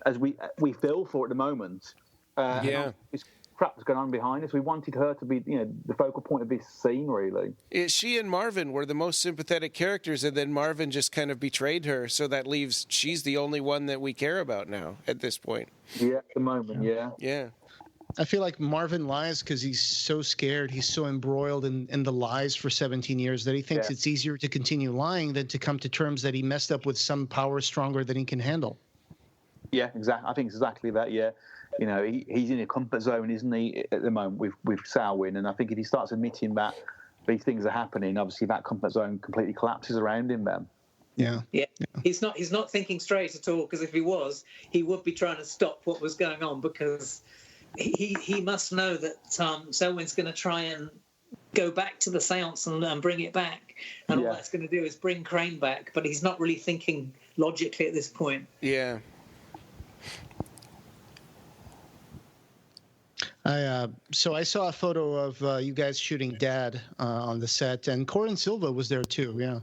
as we feel for at the moment, this crap was going on behind us. We wanted her to be, the focal point of this scene, really. She and Marvin were the most sympathetic characters, and then Marvin just kind of betrayed her, so that leaves she's the only one that we care about now at this point. Yeah, at the moment, Yeah. I feel like Marvin lies because he's so scared. He's so embroiled in the lies for 17 years that he thinks it's easier to continue lying than to come to terms that he messed up with some power stronger than he can handle. Yeah, exactly. I think it's exactly that, yeah. He's in a comfort zone, isn't he, at the moment with Salwin? And I think if he starts admitting that these things are happening, obviously that comfort zone completely collapses around him then. Yeah. Yeah, he's not thinking straight at all, because if he was, he would be trying to stop what was going on, because he must know that Selwyn's going to try and go back to the seance and bring it back, and all that's going to do is bring Crane back, but he's not really thinking logically at this point. Yeah. So I saw a photo of you guys shooting Dad on the set, and Corin Silva was there too. Yeah.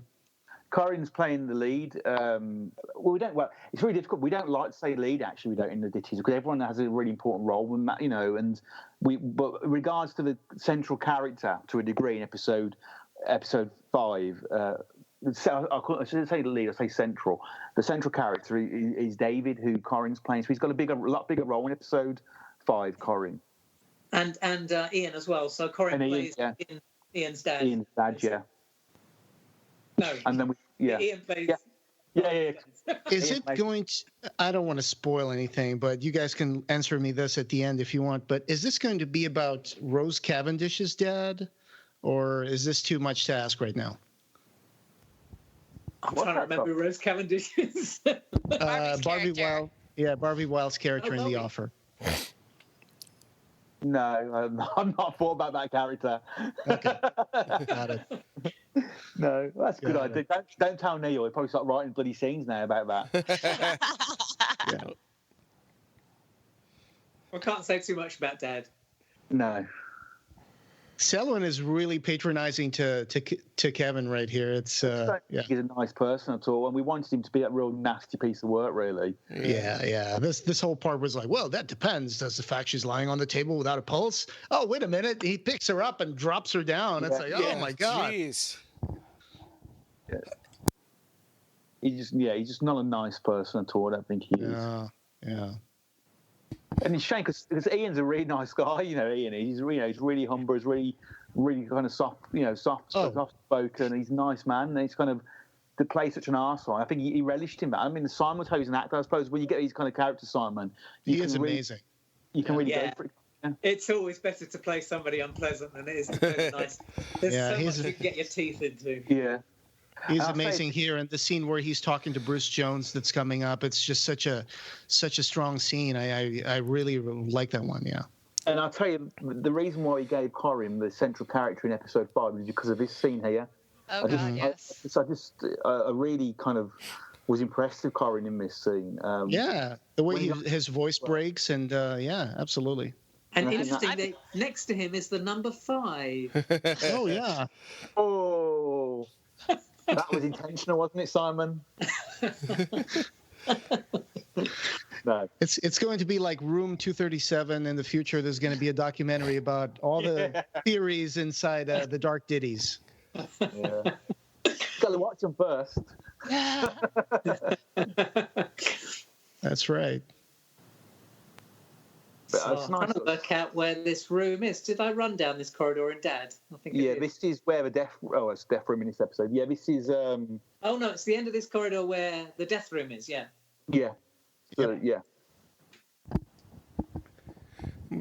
Corin's playing the lead. It's really difficult. We don't like to say lead, actually. We don't in the Ditties, because everyone has a really important role, and but in regards to the central character, to a degree, in episode 5. I shouldn't say the lead. I say central. The central character is David, who Corin's playing. So he's got a lot bigger role in episode 5. Corin and Ian as well. So Corin plays Ian's dad. Ian's dad, yeah. No, and then Ian plays. Yeah. Is it going to? I don't want to spoil anything, but you guys can answer me this at the end if you want. But is this going to be about Rose Cavendish's dad, or is this too much to ask right now? I'm trying to remember Rose Cavendish's. Barbie Wilde. Yeah, Barbie Wilde's character in The Offer. No, I'm not thought about that character. Okay, got it. No, that's a good idea. Don't tell Neil. He'll probably start writing bloody scenes now about that. Yeah. I can't say too much about Dad. No. Selwyn is really patronizing to Kevin right here. It's He's a nice person at all, and we wanted him to be a real nasty piece of work, really. Yeah. This whole part was like, well, that depends. Does the fact she's lying on the table without a pulse? Oh, wait a minute. He picks her up and drops her down. It's like, oh my God. Jeez. Yeah. He's just not a nice person at all. I don't think he is. Yeah. And it's a shame because Ian's a really nice guy, Ian. He's really humble, he's really kind of soft spoken. He's a nice man, and he's kind of to play such an arsehole. I think he relished him. I mean, Simon was an actor, I suppose. When you get these kind of characters, Simon, he is amazing. You can really go for it. Yeah. It's always better to play somebody unpleasant than it is to play nice. There's so much you can get your teeth into. Yeah. He's amazing here, and the scene where he's talking to Bruce Jones that's coming up, it's just such a strong scene. I really like that one, yeah. And I'll tell you, the reason why he gave Corin the central character in episode 5 was because of this scene here. Oh, God, yes. I really kind of was impressed with Corin in this scene. The way his voice breaks, and absolutely. And interesting that next to him is the number 5. Oh, yeah. Oh... That was intentional, wasn't it, Simon? No. It's going to be like Room 237 in the future. There's going to be a documentary about all the theories inside the Dark Ditties. Yeah. Got to watch them first. That's right. So I'm trying to work out where this room is. Did I run down this corridor in Dad? I think this is where the death. Oh, it's death room in this episode. Yeah, this is. Oh no, it's the end of this corridor where the death room is. Yeah. Yeah. So, yeah.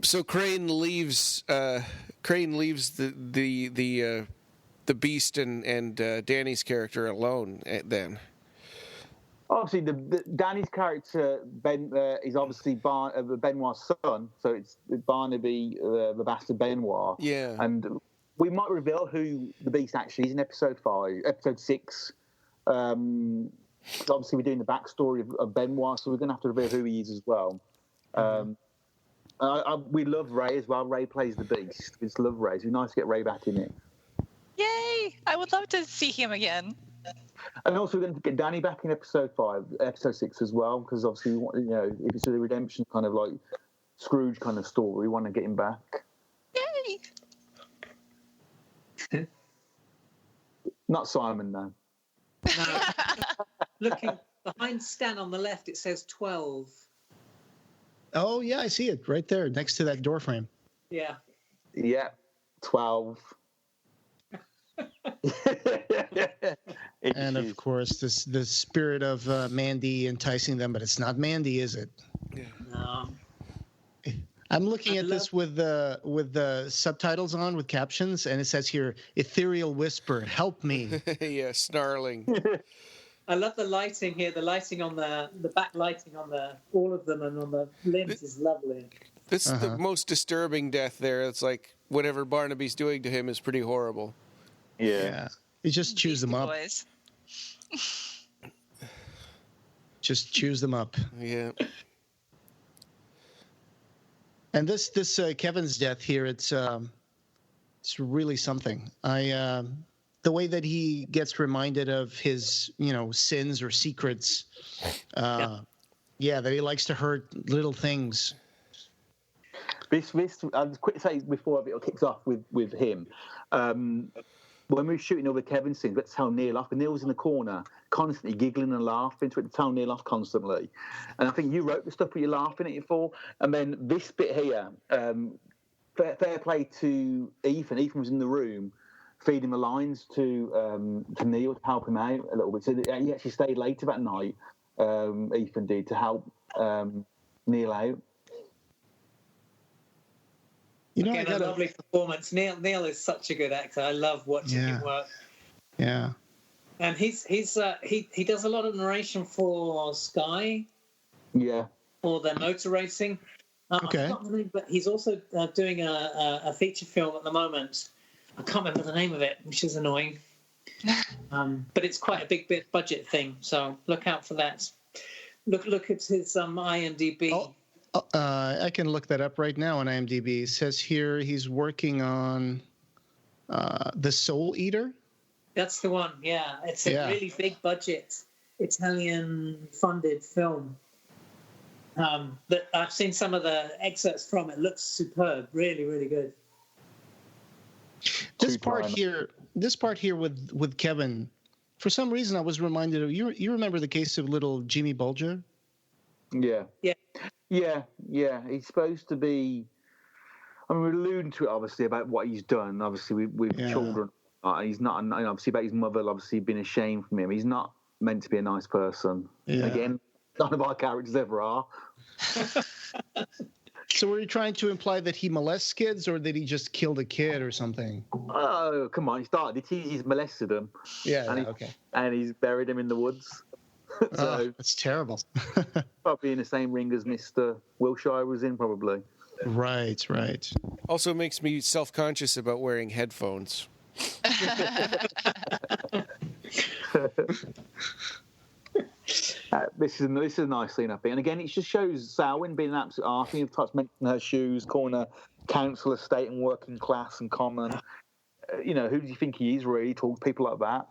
So Crane leaves. Crane leaves the Beast and Danny's character alone. Then. Obviously, the Danny's character Ben is obviously Benoit's son, so it's Barnaby, the bastard Benoit. Yeah, and we might reveal who the Beast actually is in episode 6. Obviously, we're doing the backstory of Benoit, so we're going to have to reveal who he is as well. We love Ray as well. Ray plays the Beast. We just love Ray. It's nice to get Ray back in it. Yay! I would love to see him again. And also, we're going to get Danny back in episode 6 as well, because obviously, if it's a redemption kind of like Scrooge kind of story, we want to get him back. Yay! Not Simon, though. No. Looking behind Stan on the left, it says 12. Oh, yeah, I see it right there next to that door frame. Yeah. Yeah, 12. And of course, the spirit of Mandy enticing them, but it's not Mandy, is it? Yeah. No. I'm looking at this with the subtitles on, with captions, and it says here, "Ethereal whisper, help me." Yeah, snarling. I love the lighting here. The lighting on the back lighting on all of them and on the limbs is lovely. This is the most disturbing death there. It's like whatever Barnaby's doing to him is pretty horrible. Yeah. You just chews them up. Boys. Just chews them up. Yeah. And this Kevin's death here, it's really something. The way that he gets reminded of his, sins or secrets. That he likes to hurt little things. This I'll just quickly say before it kicks off with him. When we were shooting all the Kevin scenes, we had to tell Neil off, and Neil was in the corner, constantly giggling and laughing, so we had to tell Neil off constantly. And I think you wrote the stuff that you're laughing at it for. And then this bit here, fair play to Ethan. Ethan was in the room feeding the lines to Neil to help him out a little bit. So he actually stayed later that night, Ethan did, to help Neil out. Again, a lovely performance. Neil is such a good actor. I love watching him work. Yeah. And he does a lot of narration for Sky. Yeah. For their motor racing. Okay. But he's also doing a feature film at the moment. I can't remember the name of it, which is annoying. But it's quite a big budget thing, so look out for that. Look at his IMDb. Oh. I can look that up right now on IMDb. It says here he's working on The Soul Eater. That's the one, yeah. It's a really big budget Italian-funded film. That I've seen some of the excerpts from. It looks superb, really, really good. This part here with Kevin, for some reason I was reminded of you remember the case of little Jimmy Bulger? Yeah. He's supposed to be. I mean, we're alluding to it obviously about what he's done. Obviously, with children, he's not. Obviously, about his mother, obviously being ashamed from him. He's not meant to be a nice person. Yeah. Again, none of our characters ever are. So, were you trying to imply that he molests kids, or that he just killed a kid or something? Oh, come on! He started. He's molested them. Yeah. Okay. And he's buried him in the woods. So that's terrible. Probably in the same ring as Mr. Wilshire was in, probably. Right. Also makes me self-conscious about wearing headphones. This is a nice scene, I think. And again, it just shows Selwyn being an absolute arty. You've touched mentioning her shoes, calling her council, estate, and working class and common. Who do you think he is, really? Talk to people like that.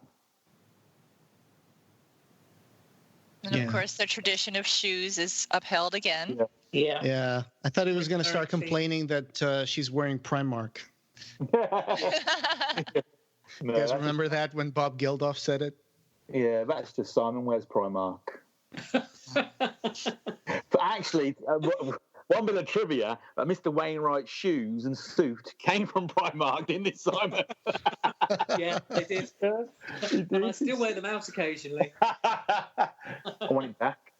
And of course, the tradition of shoes is upheld again. Yeah. I thought he was going to start complaining that she's wearing Primark. You guys remember that when Bob Geldof said it? Yeah, that's just Simon wears Primark. But actually, one bit of trivia: Mr. Wainwright's shoes and suit came from Primark, didn't it, Simon? Yeah, they did. And I still wear them out occasionally. I want it back.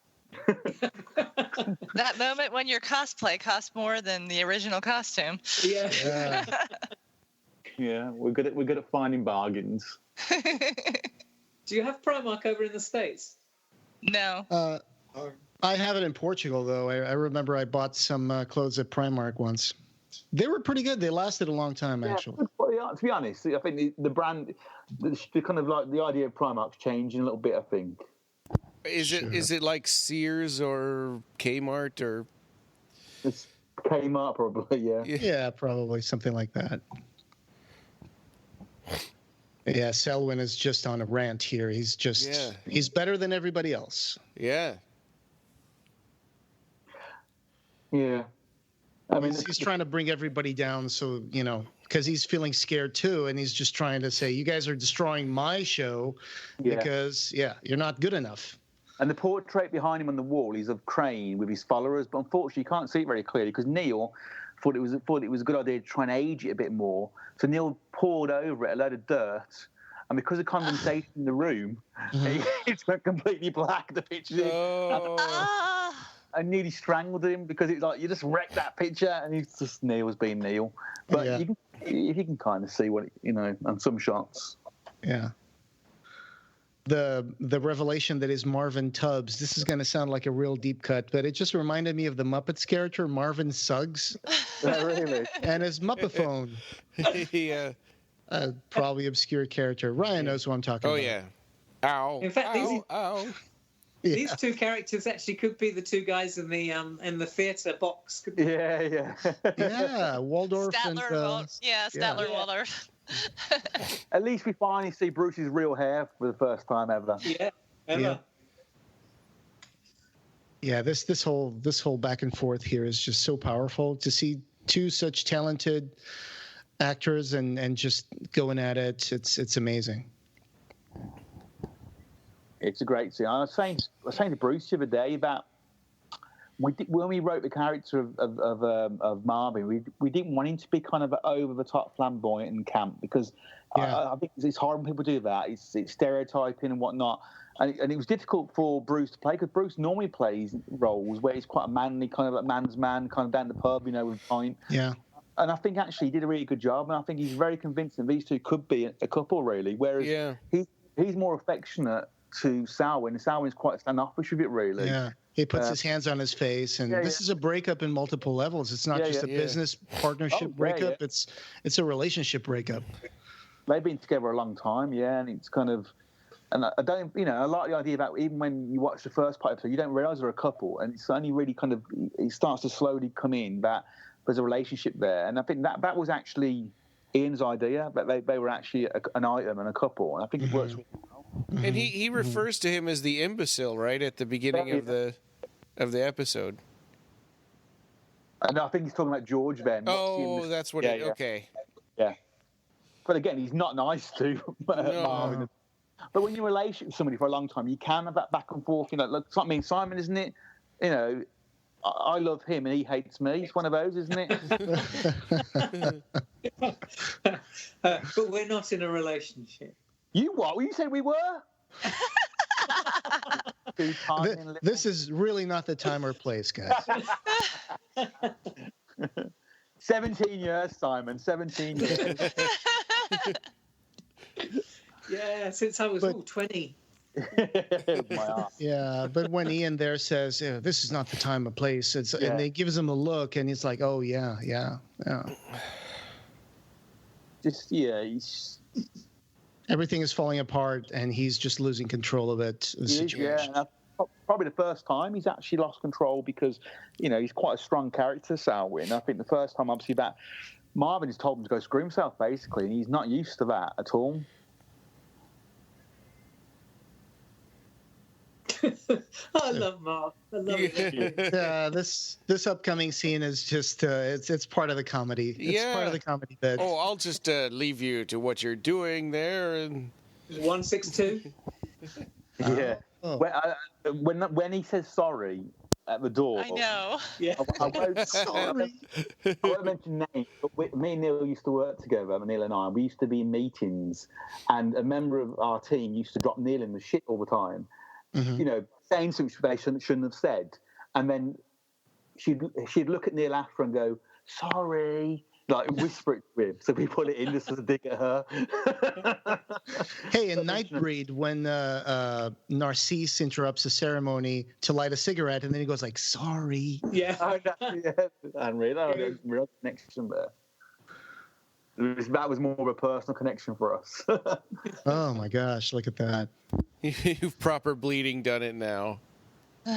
That moment when your cosplay costs more than the original costume. Yeah. Yeah, we're good at finding bargains. Do you have Primark over in the States? No. I have it in Portugal, though. I remember I bought some clothes at Primark once. They were pretty good. They lasted a long time, actually. Well, to be honest, I think the brand, the kind of like the idea of Primark's changing a little bit, I think. Is it like Sears or Kmart or? It's Kmart, probably, yeah. Yeah, probably something like that. Yeah, Selwyn is just on a rant here. He's better than everybody else. Yeah. Yeah. I mean, he's trying to bring everybody down, so, because he's feeling scared too, and he's just trying to say, you guys are destroying my show because, you're not good enough. And the portrait behind him on the wall is of Crane with his followers, but unfortunately you can't see it very clearly because Neil thought it was a good idea to try and age it a bit more. So Neil poured over it a load of dirt, and because of condensation in the room, it went completely black. The picture, I nearly strangled him because it's like you just wrecked that picture, and he's just Neil's being Neil. But you can kind of see what on some shots. Yeah. the revelation that is Marvin Tubbs. This is going to sound like a real deep cut, but it just reminded me of the Muppets character Marvin Suggs. Really? And his Muppaphone. Yeah. Probably obscure character. Ryan knows who I'm talking about. Oh yeah. Ow. In fact, ow. these two characters actually could be the two guys in the theatre box. Yeah. Yeah, Waldorf Statler, and Statler and Waldorf. At least we finally see Bruce's real hair for the first time ever. Yeah, ever. Yeah, this whole back and forth here is just so powerful to see two such talented actors and just going at it. It's amazing. It's a great scene. I was saying to Bruce the other day about when we wrote the character of Marvin, we didn't want him to be kind of over the top, flamboyant and camp, because I think it's hard when people do that. It's stereotyping and whatnot, and it was difficult for Bruce to play, because Bruce normally plays roles where he's quite a manly, kind of a man's man, kind of down the pub, with a pint. Yeah. And I think actually he did a really good job, and I think he's very convincing. These two could be a couple, really. Whereas he's more affectionate to Selwyn. And Selwyn's quite standoffish with it, really. Yeah. He puts his hands on his face, and this is a breakup in multiple levels. It's not just a business partnership breakup. It's a relationship breakup. They've been together a long time, and it's kind of, and I don't, I like the idea about even when you watch the first part episode, you don't realise they're a couple, and it's only really kind of, it starts to slowly come in that there's a relationship there, and I think that was actually Ian's idea, that they were actually an item and a couple, and I think it works really well. And he refers to him as the imbecile, right, at the beginning of the episode. And I think he's talking about George then. Oh, that's what it... Okay. Yeah. But again, he's not nice to Marvin. But when you're in a relationship with somebody for a long time, you can have that back and forth. Look, it's like Simon, isn't it? I love him and he hates me. It's one of those, isn't it? But we're not in a relationship. You what? You said we were? This is really not the time or place, guys. 17 years, Simon. 17 years. Yeah, since I was 20. Yeah, but when Ian there says, this is not the time or place, and they gives him a look, and he's like, oh, yeah. He's... Everything is falling apart, and he's just losing control of it. The situation. Yeah, probably the first time he's actually lost control, because, he's quite a strong character, Selwyn. I think the first time, obviously, that Marvin has told him to go screw himself, basically, and he's not used to that at all. I love Marv. I love it. This upcoming scene is just it's part of the comedy. It's part of the comedy bit. Oh, I'll just leave you to what you're doing there. And 162. Yeah. When he says sorry at the door. I know. Yeah. Sorry. I won't mention names, but me and Neil used to work together. Neil and I. We used to be in meetings, and a member of our team used to drop Neil in the shit all the time. Mm-hmm. Saying something they shouldn't have said, and then she'd look at Neil after and go, "Sorry," like whisper it to him, so we put it in just as a dig at her. Hey, in Nightbreed, when Narcisse interrupts the ceremony to light a cigarette, and then he goes like, "Sorry." Yeah. Unreal. Real connection there. That was more of a personal connection for us. Oh my gosh, look at that. You've proper bleeding done it now.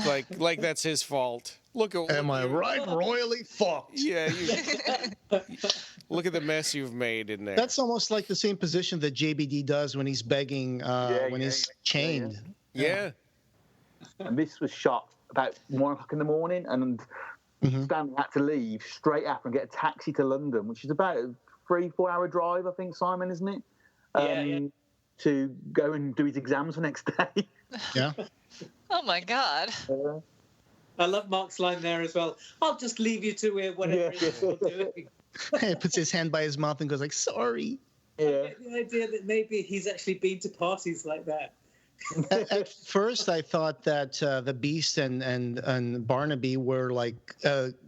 Like that's his fault. Am I right? Royally fucked. Yeah. Look at the mess you've made in there. That's almost like the same position that JBD does when he's begging, when he's chained. Yeah. And this was shot about 1 o'clock in the morning, and Stanley had to leave straight after and get a taxi to London, which is about a 3-4 hour drive, I think, Simon, isn't it? To go and do his exams the next day. Yeah. Oh my God. I love Mark's line there as well. I'll just leave you to whatever it is you're doing. He puts his hand by his mouth and goes like, "Sorry." I get the idea that maybe he's actually been to parties like that, At first, I thought that the Beast and Barnaby were like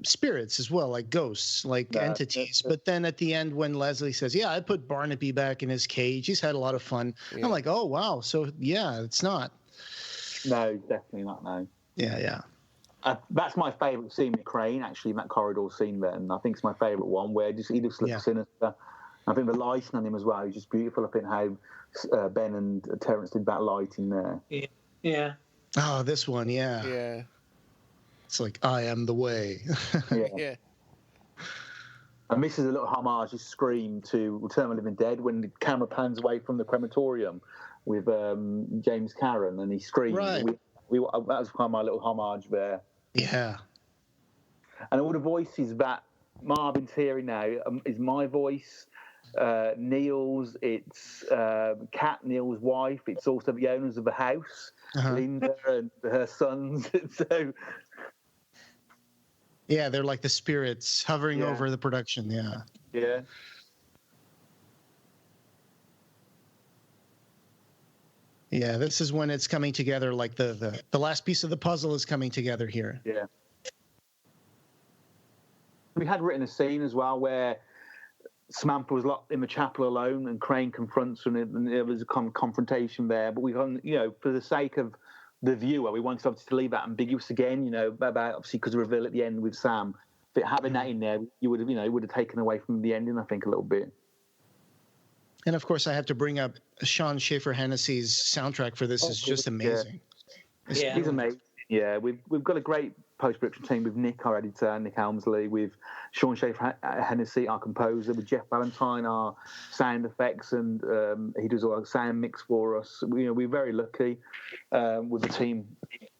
spirits as well, like ghosts, like entities. But then at the end, when Leslie says, "Yeah, I put Barnaby back in his cage. He's had a lot of fun," I'm like, "Oh wow!" So yeah, it's not. No, definitely not. No. Yeah. That's my favourite scene with Crane, actually, in that corridor scene there, and I think it's my favourite one where he just looks sinister. I think the lighting on him as well is just beautiful. I think how Ben and Terence did that lighting there. Yeah. Oh, this one, yeah. Yeah. It's like, I am the way. Yeah. And this is a little homage, this scream to Return of the Living Dead when the camera pans away from the crematorium with James Caron and he screams. Right. That was kind of my little homage there. Yeah. And all the voices that Marvin's hearing now is my voice, Neil's, it's Kat, Neil's wife, it's also the owners of the house, Linda and her sons. So yeah, they're like the spirits hovering over the production. Yeah. Yeah, this is when it's coming together, like the last piece of the puzzle is coming together here. Yeah. We had written a scene as well where Samantha was locked in the chapel alone and Crane confronts her and there was a confrontation there. But we, for the sake of the viewer, we wanted obviously to leave that ambiguous again, about obviously because of the reveal at the end with Sam. But having that in there, you would have taken away from the ending, I think, a little bit. And of course, I have to bring up Sean Schaefer Hennessy's soundtrack for this. Is just amazing. Yeah. He's amazing. Yeah, we've got a great post-production team with Nick, our editor, Nick Helmsley, with Sean Schaefer Hennessy, our composer, with Jeff Valentine, our sound effects, and he does all our sound mix for us. We're very lucky with the team,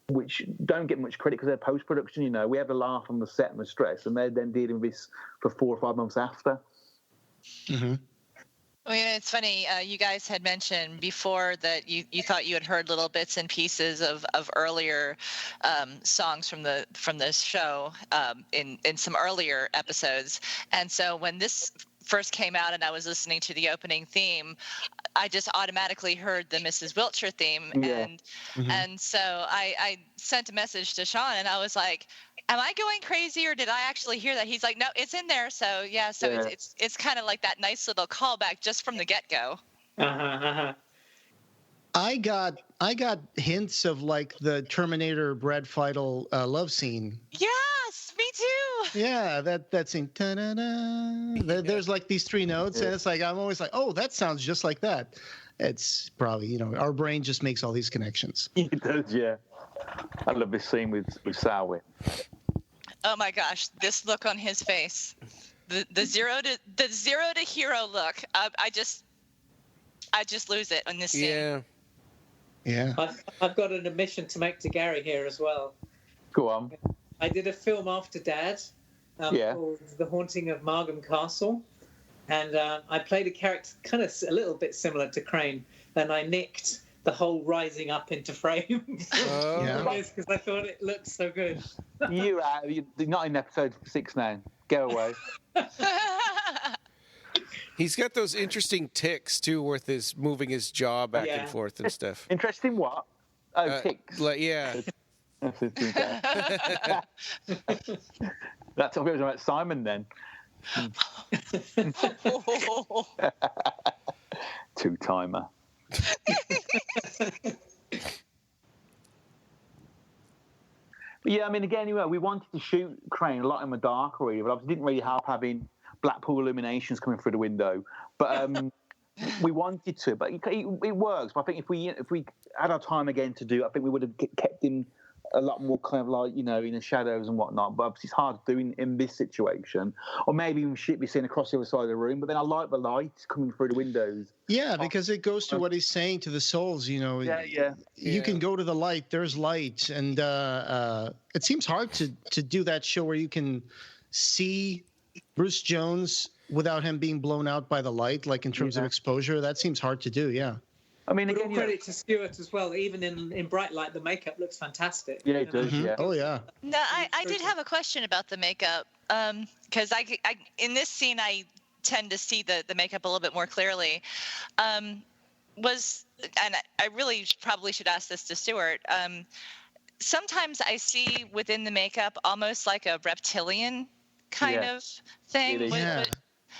which don't get much credit because they're post-production. We have a laugh on the set and the stress, and they're then dealing with this for 4 or 5 months after. Mm-hmm. Well, it's funny. You guys had mentioned before that you thought you had heard little bits and pieces of earlier songs from this show in some earlier episodes, and so when this first came out and I was listening to the opening theme, I just automatically heard the Mrs. Wiltshire theme, and so I sent a message to Sean and I was like, am I going crazy or did I actually hear that? He's like, no, it's in there. So it's kind of like that nice little callback just from the get-go. I got hints of like the Terminator Brad Fiedel love scene. Yes, me too. Yeah, that scene. Ta-da-da. There's like these 3 notes, and it's like I'm always like, oh, that sounds just like that. It's probably our brain just makes all these connections. It does, yeah. I love this scene with Sowie. Oh my gosh, this look on his face, the zero to hero look. I just lose it on this scene. Yeah. I've got an admission to make to Gary here as well. Go on. I did a film after Dad called The Haunting of Margam Castle, and I played a character kind of a little bit similar to Crane, and I nicked the whole rising up into frame because I thought it looked so good. You're not in episode 6 now. Go away. He's got those interesting tics too, with his moving his jaw back and forth and stuff. Interesting what? Oh, tics. That's what we were about Simon then. Two-timer. Yeah, I mean, again, we wanted to shoot Crane a lot in the dark already, but obviously didn't really help having Blackpool illuminations coming through the window. But we wanted to, but it works. But I think if we had our time again to do, I think we would have kept him a lot more kind of like, in the shadows and whatnot. But obviously it's hard to do in this situation. Or maybe we should be seen across the other side of the room. But then I like the light coming through the windows. Yeah, because it goes to what he's saying to the souls, You can go to the light, there's light. And it seems hard to do that show where you can see Bruce Jones without him being blown out by the light, like in terms of exposure. That seems hard to do, yeah. I mean, but again, all credit to Stuart as well. Even in bright light, the makeup looks fantastic. Yeah, it does. Yeah. Oh, yeah. No, I did have a question about the makeup because I in this scene I tend to see the makeup a little bit more clearly. and I really probably should ask this to Stuart. Sometimes I see within the makeup almost like a reptilian kind of thing. Yeah,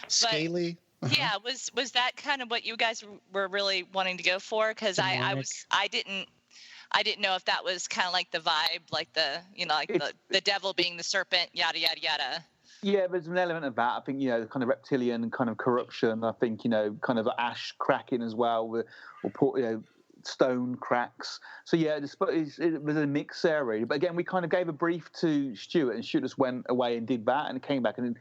scaly. Yeah, was that kind of what you guys were really wanting to go for? Because I didn't know if that was kind of like the vibe, like the the devil being the serpent, yada yada yada. Yeah, there's an element of that. I think, kind of reptilian kind of corruption. I think, kind of ash cracking as well, or stone cracks. So yeah, it was a mix there really. But again, we kind of gave a brief to Stuart, and Stuart just went away and did that, and came back, and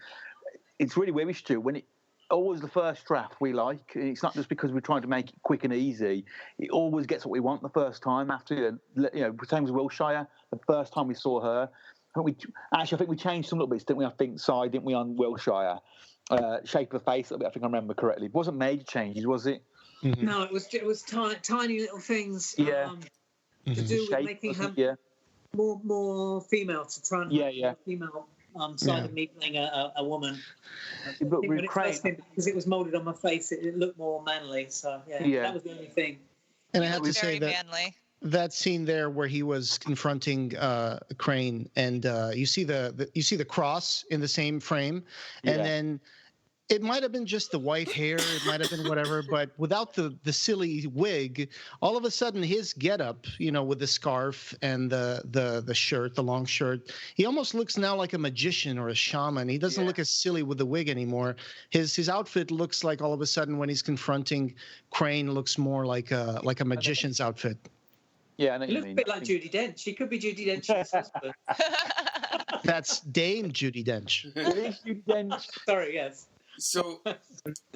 it's really weird with Stuart when it. Always the first draft we like. It's not just because we're trying to make it quick and easy. It always gets what we want the first time. After same as Wilshire, the first time we saw her, I think we changed some little bits, didn't we? I think didn't we, on Wilshire? Shape of the face a little bit. I think I remember correctly. It wasn't major changes, was it? Mm-hmm. No, it was tiny little things. Yeah. To do with making her more female, to try and female. Side of me playing a woman. Because it was molded on my face, it looked more manly. So that was the only thing. And I have to say manly. That scene there where he was confronting Crane, and you see the cross in the same frame, and then it might have been just the white hair, it might have been whatever, but without the silly wig, all of a sudden his getup, with the scarf and the shirt, the long shirt, he almost looks now like a magician or a shaman. He doesn't look as silly with the wig anymore. His outfit looks like all of a sudden when he's confronting Crane looks more like a magician's outfit. Yeah, I know it looks a bit like Judi Dench. She could be Judi Dench's husband. That's Dame Judi Dench. It is Judi Dench. Sorry, yes. So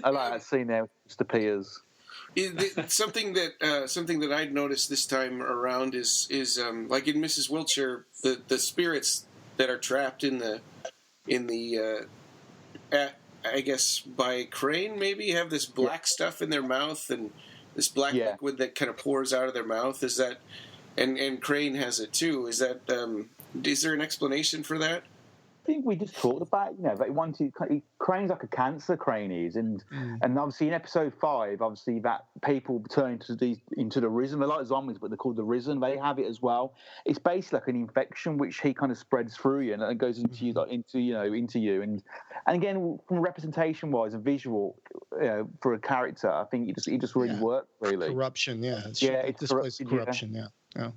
I like that scene there with Mr. Piers. Something that I'd noticed this time around is like in Mrs. Wiltshire, the spirits that are trapped in the I guess by Crane maybe have this black stuff in their mouth and this black liquid that kind of pours out of their mouth. Is that and Crane has it too? Is that is there an explanation for that? I think we just talked about, that Crane's like a cancer, Crane is, and obviously in episode 5, obviously that people turn into the Risen. They're like zombies, but they're called the Risen. They have it as well. It's basically like an infection which he kind of spreads through you and goes into you, into you. And again, from representation wise and visual, for a character, I think it just really worked really. Corruption, it's corruption, yeah.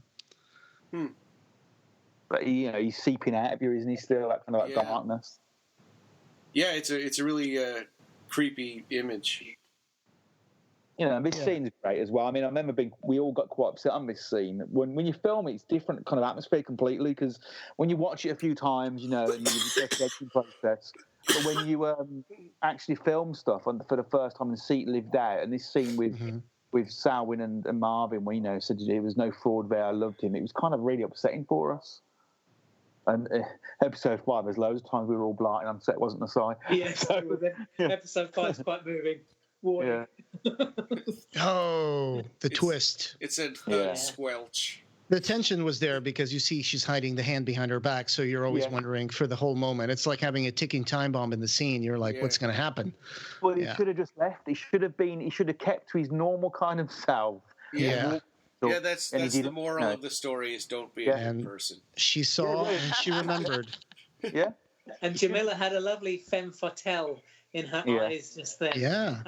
But he's seeping out of you, isn't he? Still that kind of darkness. Yeah, it's a really creepy image. This scene is great as well. I mean, I remember we all got quite upset on this scene. When you film it, it's different kind of atmosphere completely, because when you watch it a few times, and you get the editing process. But when you actually film stuff for the first time and the seat lived out, and this scene with Salwyn and Marvin, where said there was no fraud there, I loved him. It was kind of really upsetting for us. And episode 5, there's loads of times we were all blind on set, wasn't there, Si? Yes, episode 5 is quite moving. Warning. Oh, the twist. It's a thud squelch. The tension was there because you see she's hiding the hand behind her back, so you're always wondering for the whole moment. It's like having a ticking time bomb in the scene. You're like, what's going to happen? Well, he should have just left. He should have kept to his normal kind of self. Yeah. Yeah, that's the moral of the story is don't be a good person. She saw and she remembered. Yeah. And Jamila had a lovely femme fatale in her eyes just then. Yeah.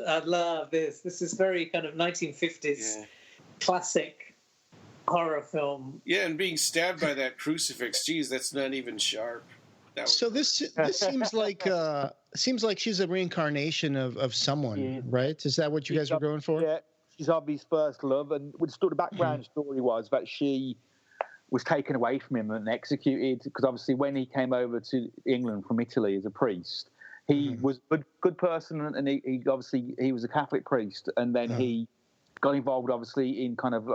I love this. This is very kind of 1950s classic horror film. Yeah, and being stabbed by that crucifix, geez, that's not even sharp. So this seems like she's a reincarnation of someone, right? Is that what you guys were going for? Yeah. She's Abby's first love, and the background story was that she was taken away from him and executed, because obviously when he came over to England from Italy as a priest, he was a good person, and he was a Catholic priest, and then he got involved obviously in kind of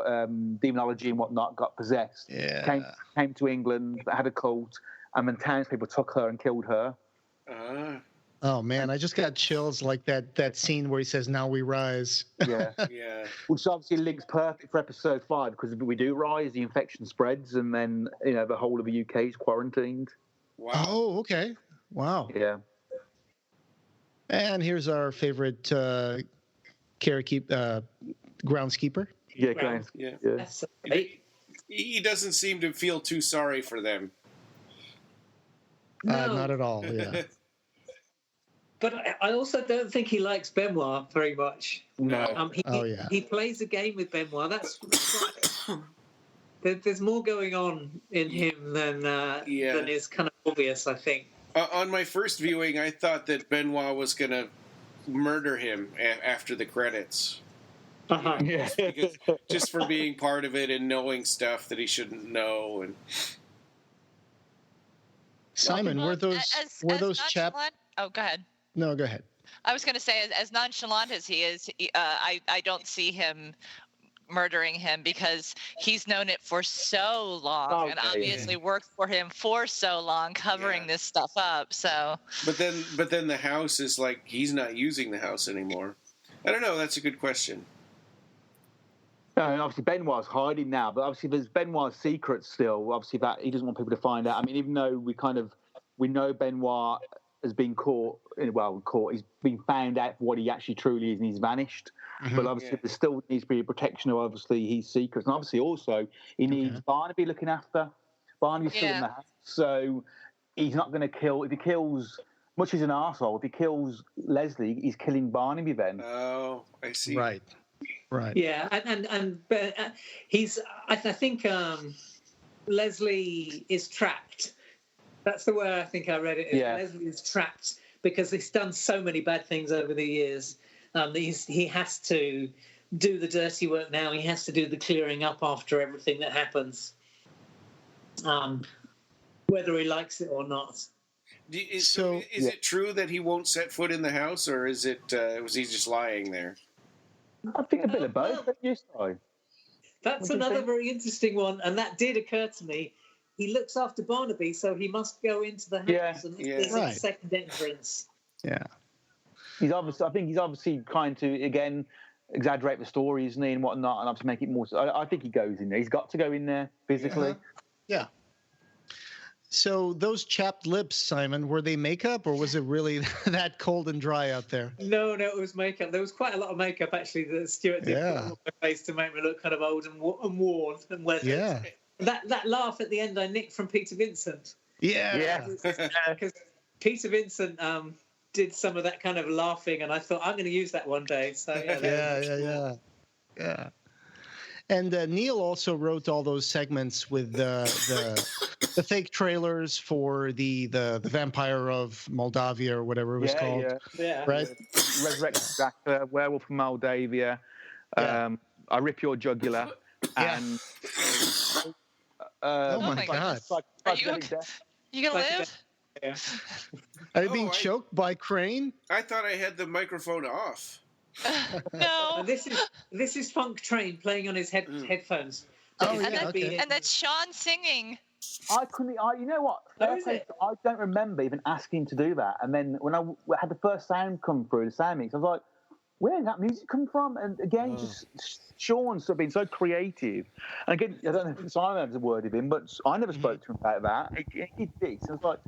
demonology and whatnot, got possessed, came to England, had a cult, and then townspeople took her and killed her. Oh man, I just got chills like that scene where he says, "Now we rise." Yeah. Which obviously links perfect for episode 5, because if we do rise, the infection spreads, and then the whole of the UK is quarantined. Wow. Oh, okay. Wow. Yeah. And here's our favorite groundskeeper. Yeah, Ground. yeah. That's right. He doesn't seem to feel too sorry for them. No. Not at all. Yeah. But I also don't think he likes Benoit very much. No. He plays a game with Benoit. There's more going on in him than is kind of obvious, I think. On my first viewing, I thought that Benoit was going to murder him after the credits. Uh-huh. Yeah. Just for being part of it and knowing stuff that he shouldn't know. And Simon, were those chap? Oh, go ahead. No, go ahead. I was going to say, as nonchalant as he is, I don't see him murdering him because he's known it for so long and obviously worked for him for so long, covering this stuff up. So, but then the house is like he's not using the house anymore. I don't know. That's a good question. No, and obviously Benoit's hiding now, but obviously there's Benoit's secret still. Obviously that he doesn't want people to find out. I mean, even though we know Benoit has been caught. He's been found out for what he actually truly is, and he's vanished. Mm-hmm. But obviously there still needs to be a protection of obviously his secrets, and obviously also he needs Barnaby looking after. Barnaby's still in the house, so he's not going to kill. If he kills, much as an arsehole, if he kills Leslie, he's killing Barnaby then. Oh, I see. Right. Yeah, and he's. I think Leslie is trapped. That's the way I think I read it. Yeah. Leslie is trapped because he's done so many bad things over the years. He has to do the dirty work now. He has to do the clearing up after everything that happens, whether he likes it or not. Is it true that he won't set foot in the house, or is it was he just lying there? I think a bit of both. That's another very interesting one, and that did occur to me. He looks after Barnaby, so he must go into the house, and there's a second entrance. Yeah. I think he's obviously trying to again exaggerate the story, isn't he, and whatnot, and obviously make it more. I think he goes in there. He's got to go in there physically. Yeah. So those chapped lips, Simon, were they makeup or was it really that cold and dry out there? No, it was makeup. There was quite a lot of makeup actually that Stuart did put on my face to make me look kind of old and worn and weathered. Yeah. That laugh at the end I nicked from Peter Vincent. Yeah. Because Peter Vincent did some of that kind of laughing, and I thought I'm going to use that one day. So yeah. And Neil also wrote all those segments with the fake trailers for the Vampire of Moldavia or whatever it was called. Yeah. Right. Resurrected Dracula, Werewolf from Moldavia. I Rip Your Jugular. And oh my God! Are you gonna live? Yeah. Are you being choked by Crane? I thought I had the microphone off. No. This is Funk Train playing on his headphones. And that's Sean singing. You know what? I don't remember even asking to do that. And then when I had the first sound come through, the sound mix, I was like, where did that music come from? And again, just Sean's been so creative. And again, I don't know if Simon has a word of him, but I never spoke to him about that. He did this. I was like,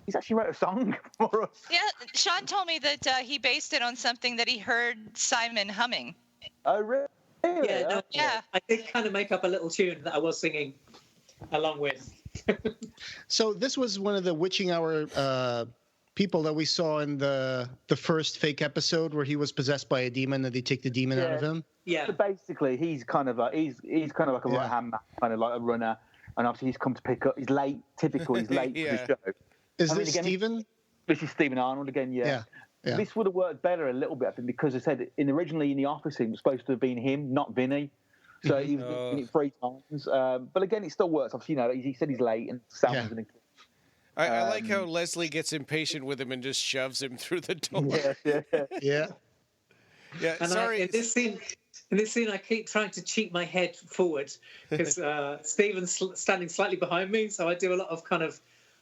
he's actually wrote a song for us. Yeah, Sean told me that he based it on something that he heard Simon humming. Oh, really? Yeah. I did kind of make up a little tune that I was singing along with. So this was one of the Witching Hour people that we saw in the first fake episode where he was possessed by a demon and they take the demon out of him. Yeah. So basically, he's kind of like a right hand man, kind of like a runner, and obviously he's come to pick up. He's late. Typical. He's late for the show. Is this Stephen? This is Stephen Arnold again. Yeah. This would have worked better a little bit, I think, because I said originally in the office it was supposed to have been him, not Vinny. So he was doing it 3 times. But again, it still works. Obviously, he said he's late and sounds going to. I like how Leslie gets impatient with him and just shoves him through the door. Yeah. And sorry. In this scene, I keep trying to cheat my head forward because Stephen's standing slightly behind me. So I do a lot of kind of,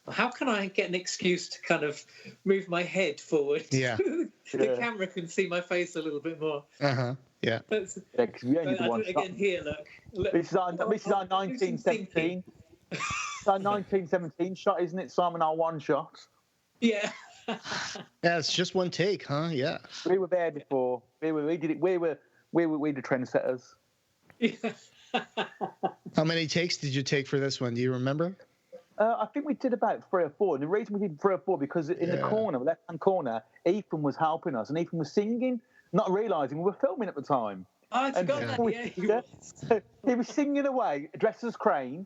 how can I get an excuse to kind of move my head forward? Yeah. The camera can see my face a little bit more. Yeah. Because we only did one shot. Again here, look. This is our 1917. It's our 1917 shot, isn't it, Simon? Our one shot. Yeah. Yeah, it's just one take, huh? Yeah. We were there before. We did it. We were the trendsetters. How many takes did you take for this one? Do you remember? I think we did about 3 or 4. And the reason we did 3 or 4 because in the corner, left-hand corner, Ethan was helping us, and Ethan was singing, not realising we were filming at the time. Oh, I forgot that. Yeah, he was singing away, dressed as Crane,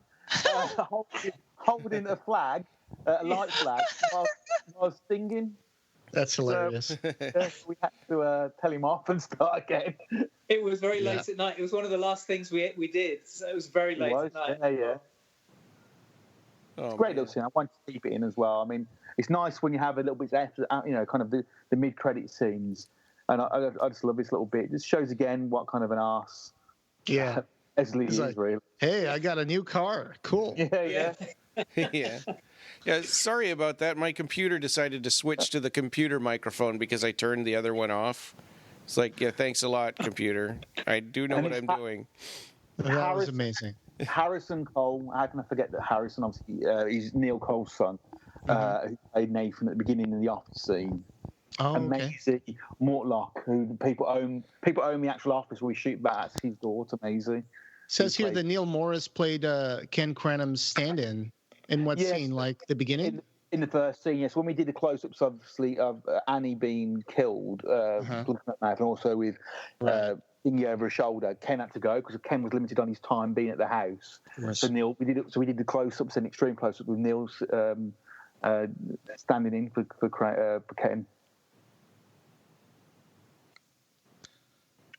holding a flag, a light flag, while I was singing. That's hilarious. So, we had to tell him off and start again. It was very late at night. It was one of the last things we did. So it was very late at night. Yeah. It's great little scene. I want to keep it in as well. I mean, it's nice when you have a little bit after, kind of the mid-credit scenes. And I just love this little bit. It just shows again what kind of an arse Leslie is, really. Hey, I got a new car. Cool. Yeah. Yeah, sorry about that. My computer decided to switch to the computer microphone because I turned the other one off. It's like, yeah, thanks a lot, computer. I do know what I'm doing. That was amazing. Harrison Cole, how can I forget that Harrison, obviously, he's Neil Cole's son, who played Nathan at the beginning of the office scene. Oh, Maisie Mortlock, who people own the actual office where we shoot that. His daughter, Maisie. Says here that Neil Morris played Ken Cranham's stand-in. In what scene? Like the beginning? In the first scene, yes. When we did the close-ups, obviously, of Annie being killed, looking at that, and also with thingy over her shoulder, Ken had to go because Ken was limited on his time being at the house. Right. So Neil, we did the close-ups and extreme close-ups with Neil standing in for Ken.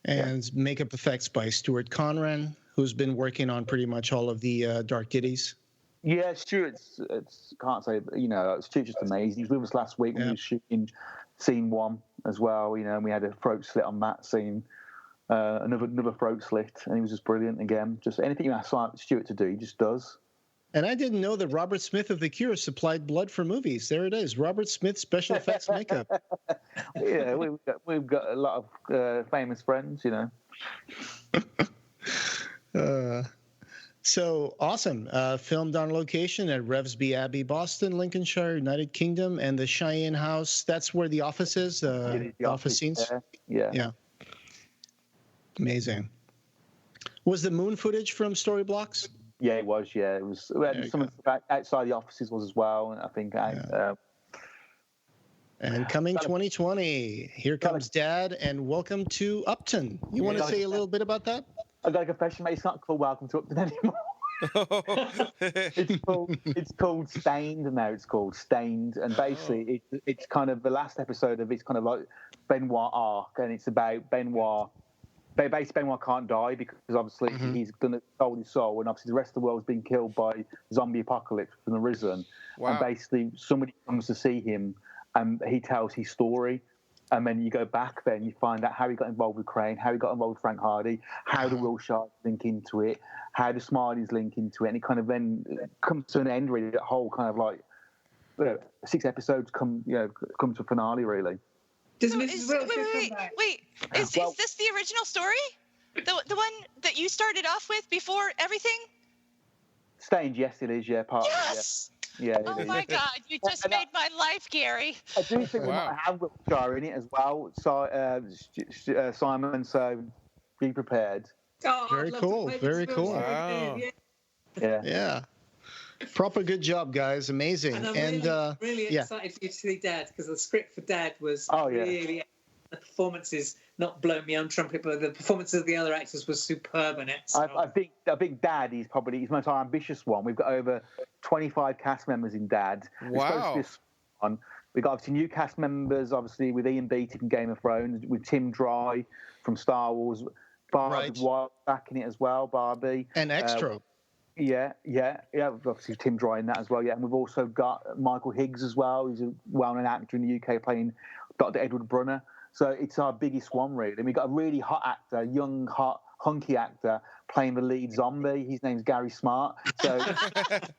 And makeup effects by Stuart Conran, who's been working on pretty much all of the Dark Ditties. Yeah, Stuart's Stuart's just amazing. He was with us last week when we were shooting scene 1 as well, and we had a throat slit on that scene, another throat slit, and he was just brilliant again. Just anything you ask Stuart to do, he just does. And I didn't know that Robert Smith of The Cure supplied blood for movies. There it is, Robert Smith special effects makeup. Yeah, we've got a lot of famous friends, So awesome. Filmed on location at Revesby Abbey, Boston, Lincolnshire, United Kingdom, and the Cheyenne House. That's where the office is, the office scenes. Yeah. Amazing. Was the moon footage from Storyblocks? Yeah, it was. Yeah, it was. Some outside the offices was as well, and I think. And coming 2020, here comes Dad, and welcome to Upton. You want to say a little bit about that? I got a confession, mate. It's not called Welcome to Upton anymore. It's called Stained now. It's called Stained, and basically it's kind of the last episode of it's kind of like Benoit arc, and it's about Benoit. Basically, Benoit can't die because obviously he's done sold his soul, and obviously the rest of the world's been killed by zombie apocalypse from the Risen. Wow. And basically, somebody comes to see him, and he tells his story. And then you go back, then you find out how he got involved with Crane, how he got involved with Frank Hardy, how the Wilshires link into it, how the Smileys link into it, and it kind of then comes to an end, really. That whole kind of like 6 episodes come to a finale, really. Wait. Is this the original story? The one that you started off with before everything? Stained, yes, it is. Yeah, part. Yes. Yeah. Oh my God! You just made my life, Gary. I do think we might have Wiltshire in it as well. So, Simon, so be prepared. Oh, very cool. Very cool. Wow. Yeah. Proper good job, guys. Amazing. And I'm really excited for you to see Dad, because the script for Dad was really. The performances, not blowing me on trumpet, but the performances of the other actors was superb in it. So. I think Dad is probably his most ambitious one. We've got over 25 cast members in Dad. Wow. We've got obviously new cast members, obviously with Ian Beattie from Game of Thrones, with Tim Dry from Star Wars, Barbie Wild back in it as well, Barbie. And Extra. Yeah. Obviously Tim Dry in that as well. Yeah, and we've also got Michael Higgs as well. He's a well-known actor in the UK playing Dr. Edward Brunner. So it's our biggest one, really. And we've got a really hot actor, young, hot, hunky actor playing the lead zombie. His name's Gary Smart. So,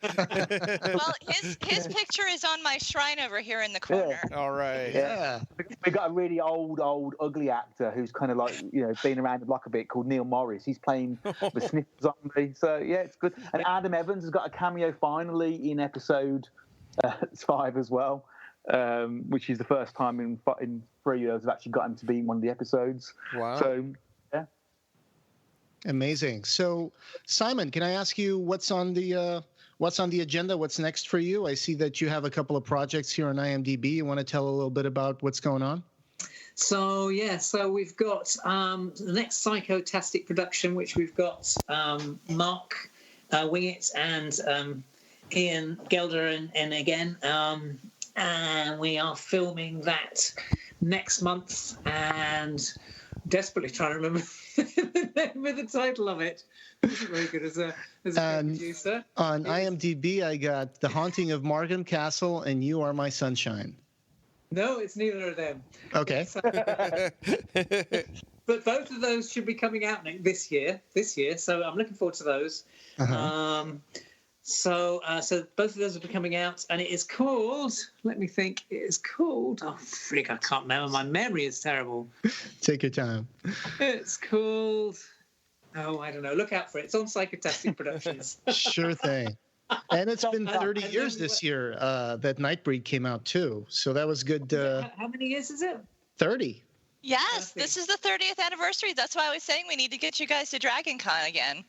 well, his picture is on my shrine over here in the corner. Yeah. All right. Yeah. We've got a really old, ugly actor who's kind of like, been around the block a bit, called Neil Morris. He's playing the sniff zombie. So, yeah, it's good. And Adam Evans has got a cameo finally in episode 5 as well. which is the first time in 3 years I've actually got him to be in one of the episodes. Wow. So, yeah. Amazing. So, Simon, can I ask you what's on the agenda? What's next for you? I see that you have a couple of projects here on IMDb. You want to tell a little bit about what's going on? So we've got the next Psychotastic production, which we've got Mark Wingett and Ian Gelder and again, and we are filming that next month, and desperately trying to remember the name of the title of it. Isn't very good as a producer. On IMDb, I got The Haunting of Margam Castle and You Are My Sunshine. No, it's neither of them. Okay. But both of those should be coming out this year. So I'm looking forward to those. Uh-huh. So both of those will be coming out, and it is called. Let me think. It is called. Oh, freak! I can't remember. My memory is terrible. Take your time. It's called. Oh, I don't know. Look out for it. It's on Psychotastic Productions. Sure thing. And it's been 30 years this year that Nightbreed came out too. So that was good. How many years is it? 30. Yes, this is the 30th anniversary. That's why I was saying we need to get you guys to Dragon Con again.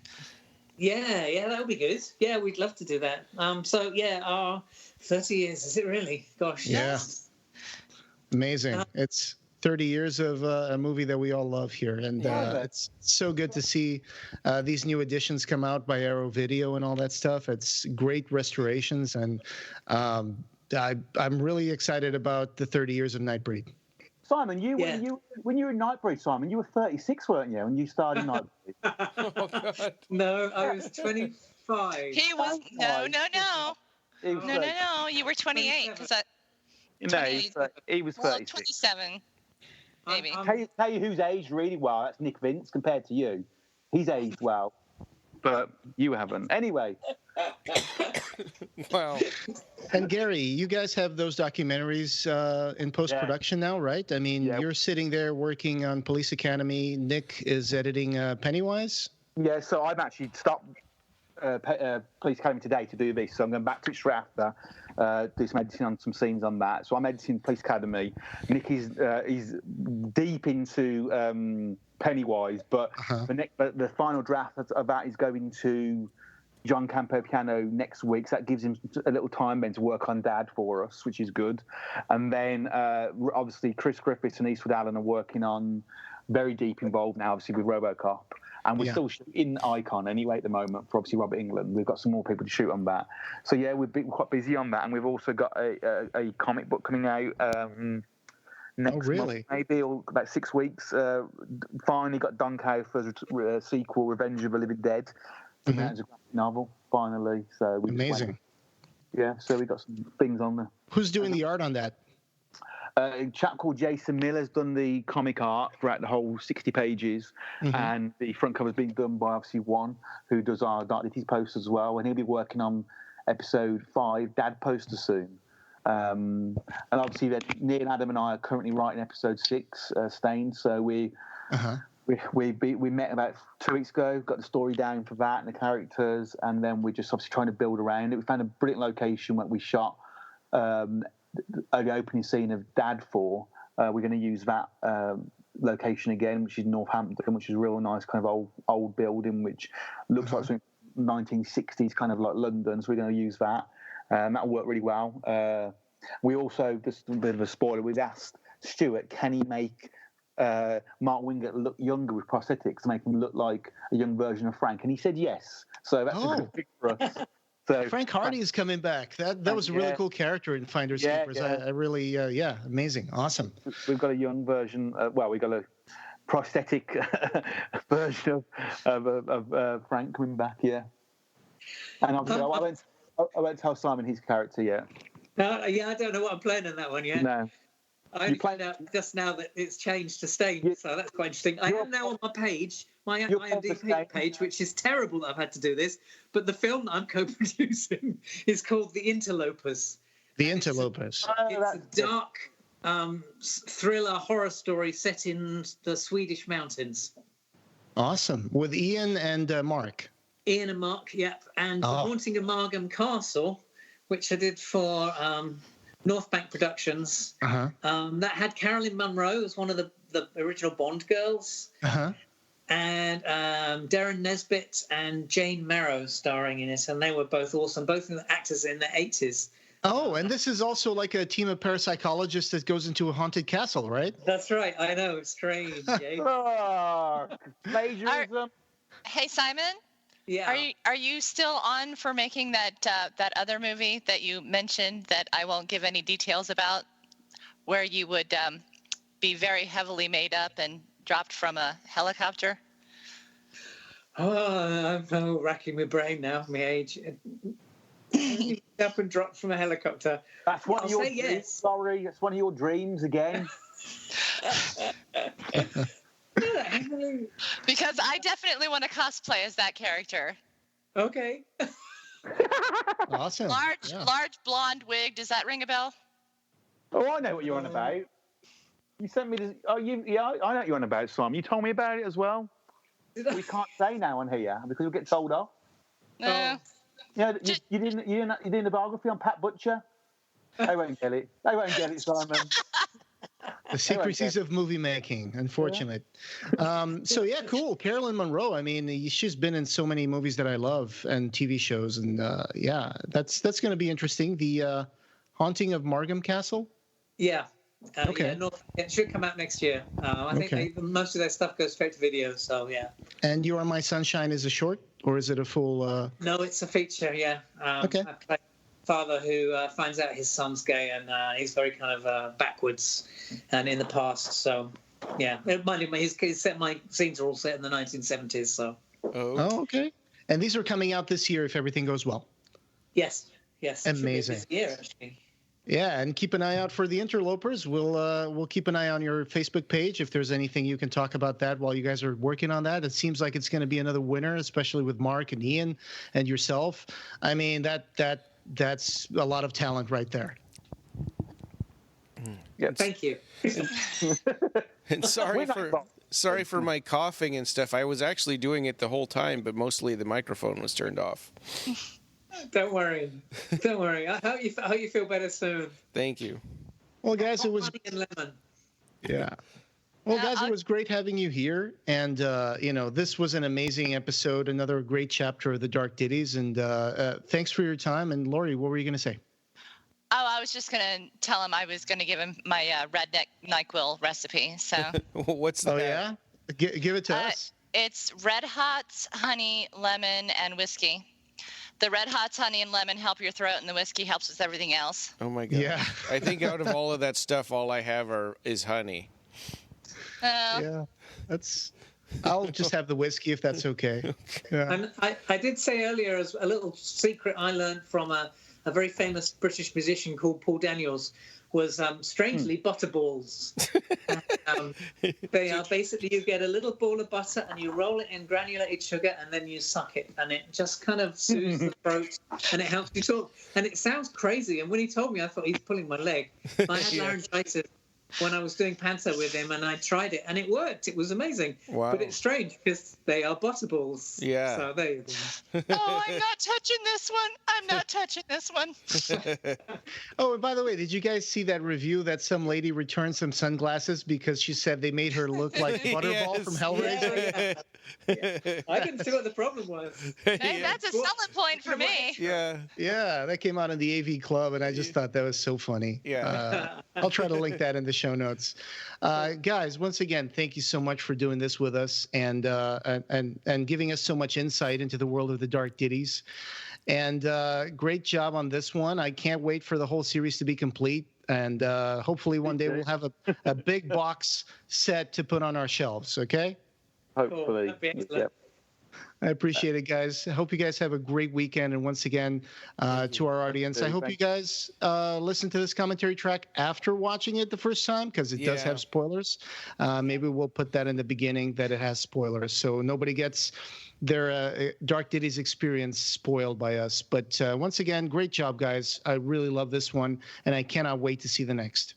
Yeah, that would be good. Yeah, we'd love to do that. 30 years, is it really? Gosh. Yeah. Amazing. It's 30 years of a movie that we all love here. And it's so good to see these new editions come out by Arrow Video and all that stuff. It's great restorations. And I'm really excited about the 30 years of Nightbreed. Simon, when you were in Nightbreed, Simon, you were 36, weren't you, when you started Nightbreed? Oh, God. No, I was 25. He was no. You were 28 because he was 36. 27. Maybe. Tell you who's aged really well. That's Nick Vince compared to you. He's aged well, but you haven't. Anyway. Wow. And Gary, you guys have those documentaries in post-production now, right? I mean, you're sitting there working on Police Academy. Nick is editing Pennywise. Yeah, so I've actually stopped Police Academy today to do this. So I'm going back to it straight after. Do some editing on some scenes on that. So I'm editing Police Academy. Nick is he's deep into Pennywise, but the final draft of that is going to John Campopiano next week. So that gives him a little time then to work on Dad for us, which is good. And then obviously Chris Griffiths and Eastwood Allen are working on very deep involved now, obviously with RoboCop. And we're still in Icon anyway at the moment for obviously Robert Englund. We've got some more people to shoot on that. So yeah, we've been quite busy on that, and we've also got a comic book coming out next month, maybe or about 6 weeks. Finally got Don Kaufer's sequel, Revenge of the Living Dead. As a graphic novel, finally. So amazing. So we got some things on there. Who's doing the art on that? A chap called Jason Miller's done the comic art throughout the whole 60 pages, and the front cover's been done by obviously Juan, who does our Ditties posters as well, and he'll be working on episode 5 Dad poster soon. And obviously Neil, Adam and I are currently writing episode 6 Stained, so we met about 2 weeks ago, got the story down for that and the characters, and then we're just obviously trying to build around it. We found a brilliant location where we shot the opening scene of Dad 4. We're going to use that location again, which is Northampton, which is a real nice kind of old building, which looks like something 1960s, kind of like London. So we're going to use that. That'll work really well. We also, just a bit of a spoiler, we've asked Stuart, can he make Mark Wingett look younger with prosthetics to make him look like a young version of Frank? And he said yes. So that's a good thing for us. So Frank Hardy is coming back. That was a really cool character in Finders Keepers. I really, amazing, awesome. We've got a young version. We've got a prosthetic version of Frank coming back. Yeah, and obviously I won't tell Simon his character yet. I don't know what I'm playing in that one yet. No. I only found out just now that it's changed to Stain, so that's quite interesting. I am now on my page, my IMDb page, which is terrible that I've had to do this, but the film that I'm co-producing is called The Interlopers. The Interlopers. It's a dark thriller horror story set in the Swedish mountains. Awesome. With Ian and Mark. Ian and Mark, yep. And The Haunting of Margam Castle, which I did for North Bank Productions. Uh-huh. That had Carolyn Munro as one of the original Bond girls. Uh-huh. And Darren Nesbitt and Jane Marrow starring in it, and they were both awesome, both actors in the 80s. Oh, and this is also like a team of parapsychologists that goes into a haunted castle, right? That's right. I know, it's strange. Eh? Oh, plagiarism. Hey, Simon. Yeah. Are you still on for making that other movie that you mentioned that I won't give any details about, where you would be very heavily made up and dropped from a helicopter? Oh, I'm racking my brain now, my age. Up and dropped from a helicopter. That's one I'll of your say dreams. yes. Sorry, that's one of your dreams again. Because I definitely want to cosplay as that character. Okay. Awesome. Large blonde wig. Does that ring a bell? Oh, I know what you're on about. You sent me this. Oh, I know what you're on about, Simon. You told me about it as well. We can't say now on here because you'll get told off. No. Yeah, you didn't the biography on Pat Butcher? They won't get it. They won't get it, Simon. The secrecies of movie making, unfortunate. So yeah, cool. Carolyn Munro. I mean, she's been in so many movies that I love and TV shows, and yeah, that's going to be interesting. The Haunting of Margam Castle. Yeah. Okay. Yeah, it should come out next year. I think most of their stuff goes straight to video, so yeah. And You Are My Sunshine is a short, or is it a full? No, it's a feature. Yeah. Okay. I play a father who finds out his son's gay, and he's very kind of backwards and in the past. So yeah, mind you, my scenes are all set in the 1970s. So. Oh, okay. And these are coming out this year if everything goes well. Yes. Amazing. This year, actually. Yeah, and keep an eye out for The Interlopers. We'll keep an eye on your Facebook page if there's anything you can talk about that while you guys are working on that. It seems like it's going to be another winner, especially with Mark and Ian and yourself. I mean, that's a lot of talent right there. Yeah. Thank you. And sorry for my coughing and stuff. I was actually doing it the whole time, but mostly the microphone was turned off. Don't worry. I hope you feel better soon. Thank you. Well, guys, it was Honey and lemon. yeah. Well, guys, it was great having you here, and this was an amazing episode, another great chapter of the Dark Ditties, and thanks for your time. And Lori, what were you going to say? Oh, I was just going to tell him I was going to give him my redneck NyQuil recipe. So. What's that? Oh yeah, give it to us. It's Red Hots, honey, lemon, and whiskey. The Red Hots, honey, and lemon help your throat, and the whiskey helps with everything else. Oh my God. Yeah. I think out of all of that stuff, all I have is honey. Yeah, I'll just have the whiskey if that's okay. Yeah. And I did say earlier, as a little secret I learned from a very famous British musician called Paul Daniels, was strangely butterballs. They are basically, you get a little ball of butter and you roll it in granulated sugar and then you suck it, and it just kind of soothes the throat and it helps you talk. And it sounds crazy, and when he told me, I thought he's pulling my leg. I had laryngitis when I was doing panto with him, and I tried it, and it worked. It was amazing. Wow. But it's strange because they are butterballs. Yeah. So there you go. Oh, I'm not touching this one. I'm not touching this one. Oh, and by the way, did you guys see that review that some lady returned some sunglasses because she said they made her look like Butterball from Hellraiser? Yeah. I didn't see what the problem was. Hey, that's a selling point for me. Yeah. Yeah, that came out in the AV Club, and I just thought that was so funny. Yeah. I'll try to link that in the show notes. Guys, once again, thank you so much for doing this with us and giving us so much insight into the world of the Dark Ditties. And great job on this one. I can't wait for the whole series to be complete. And hopefully one day we'll have a big box set to put on our shelves, okay? Hopefully. Yep. I appreciate it, guys. I hope you guys have a great weekend. And once again, to our audience, I hope you guys listen to this commentary track after watching it the first time, because it does have spoilers. Maybe we'll put that in the beginning that it has spoilers, so nobody gets their Dark Ditties experience spoiled by us. But once again, great job, guys. I really love this one, and I cannot wait to see the next.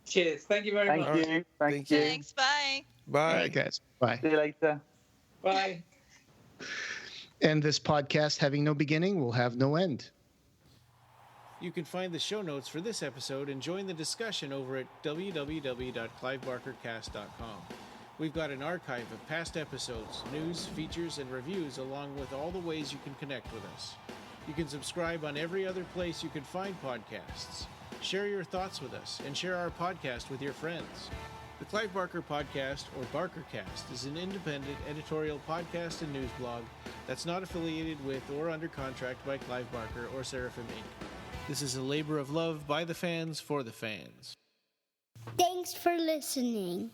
Cheers. Thank you very much. Thank you. Thank you. Thanks. Bye. Bye. All right, guys. Bye. See you later. Bye. And this podcast, having no beginning, will have no end. You can find the show notes for this episode and join the discussion over at www.clivebarkercast.com. We've got an archive of past episodes, news, features, and reviews, along with all the ways you can connect with us. You can subscribe on every other place you can find podcasts. Share your thoughts with us and share our podcast with your friends. The Clive Barker Podcast, or BarkerCast, is an independent editorial podcast and news blog that's not affiliated with or under contract by Clive Barker or Seraphim Inc. This is a labor of love by the fans for the fans. Thanks for listening.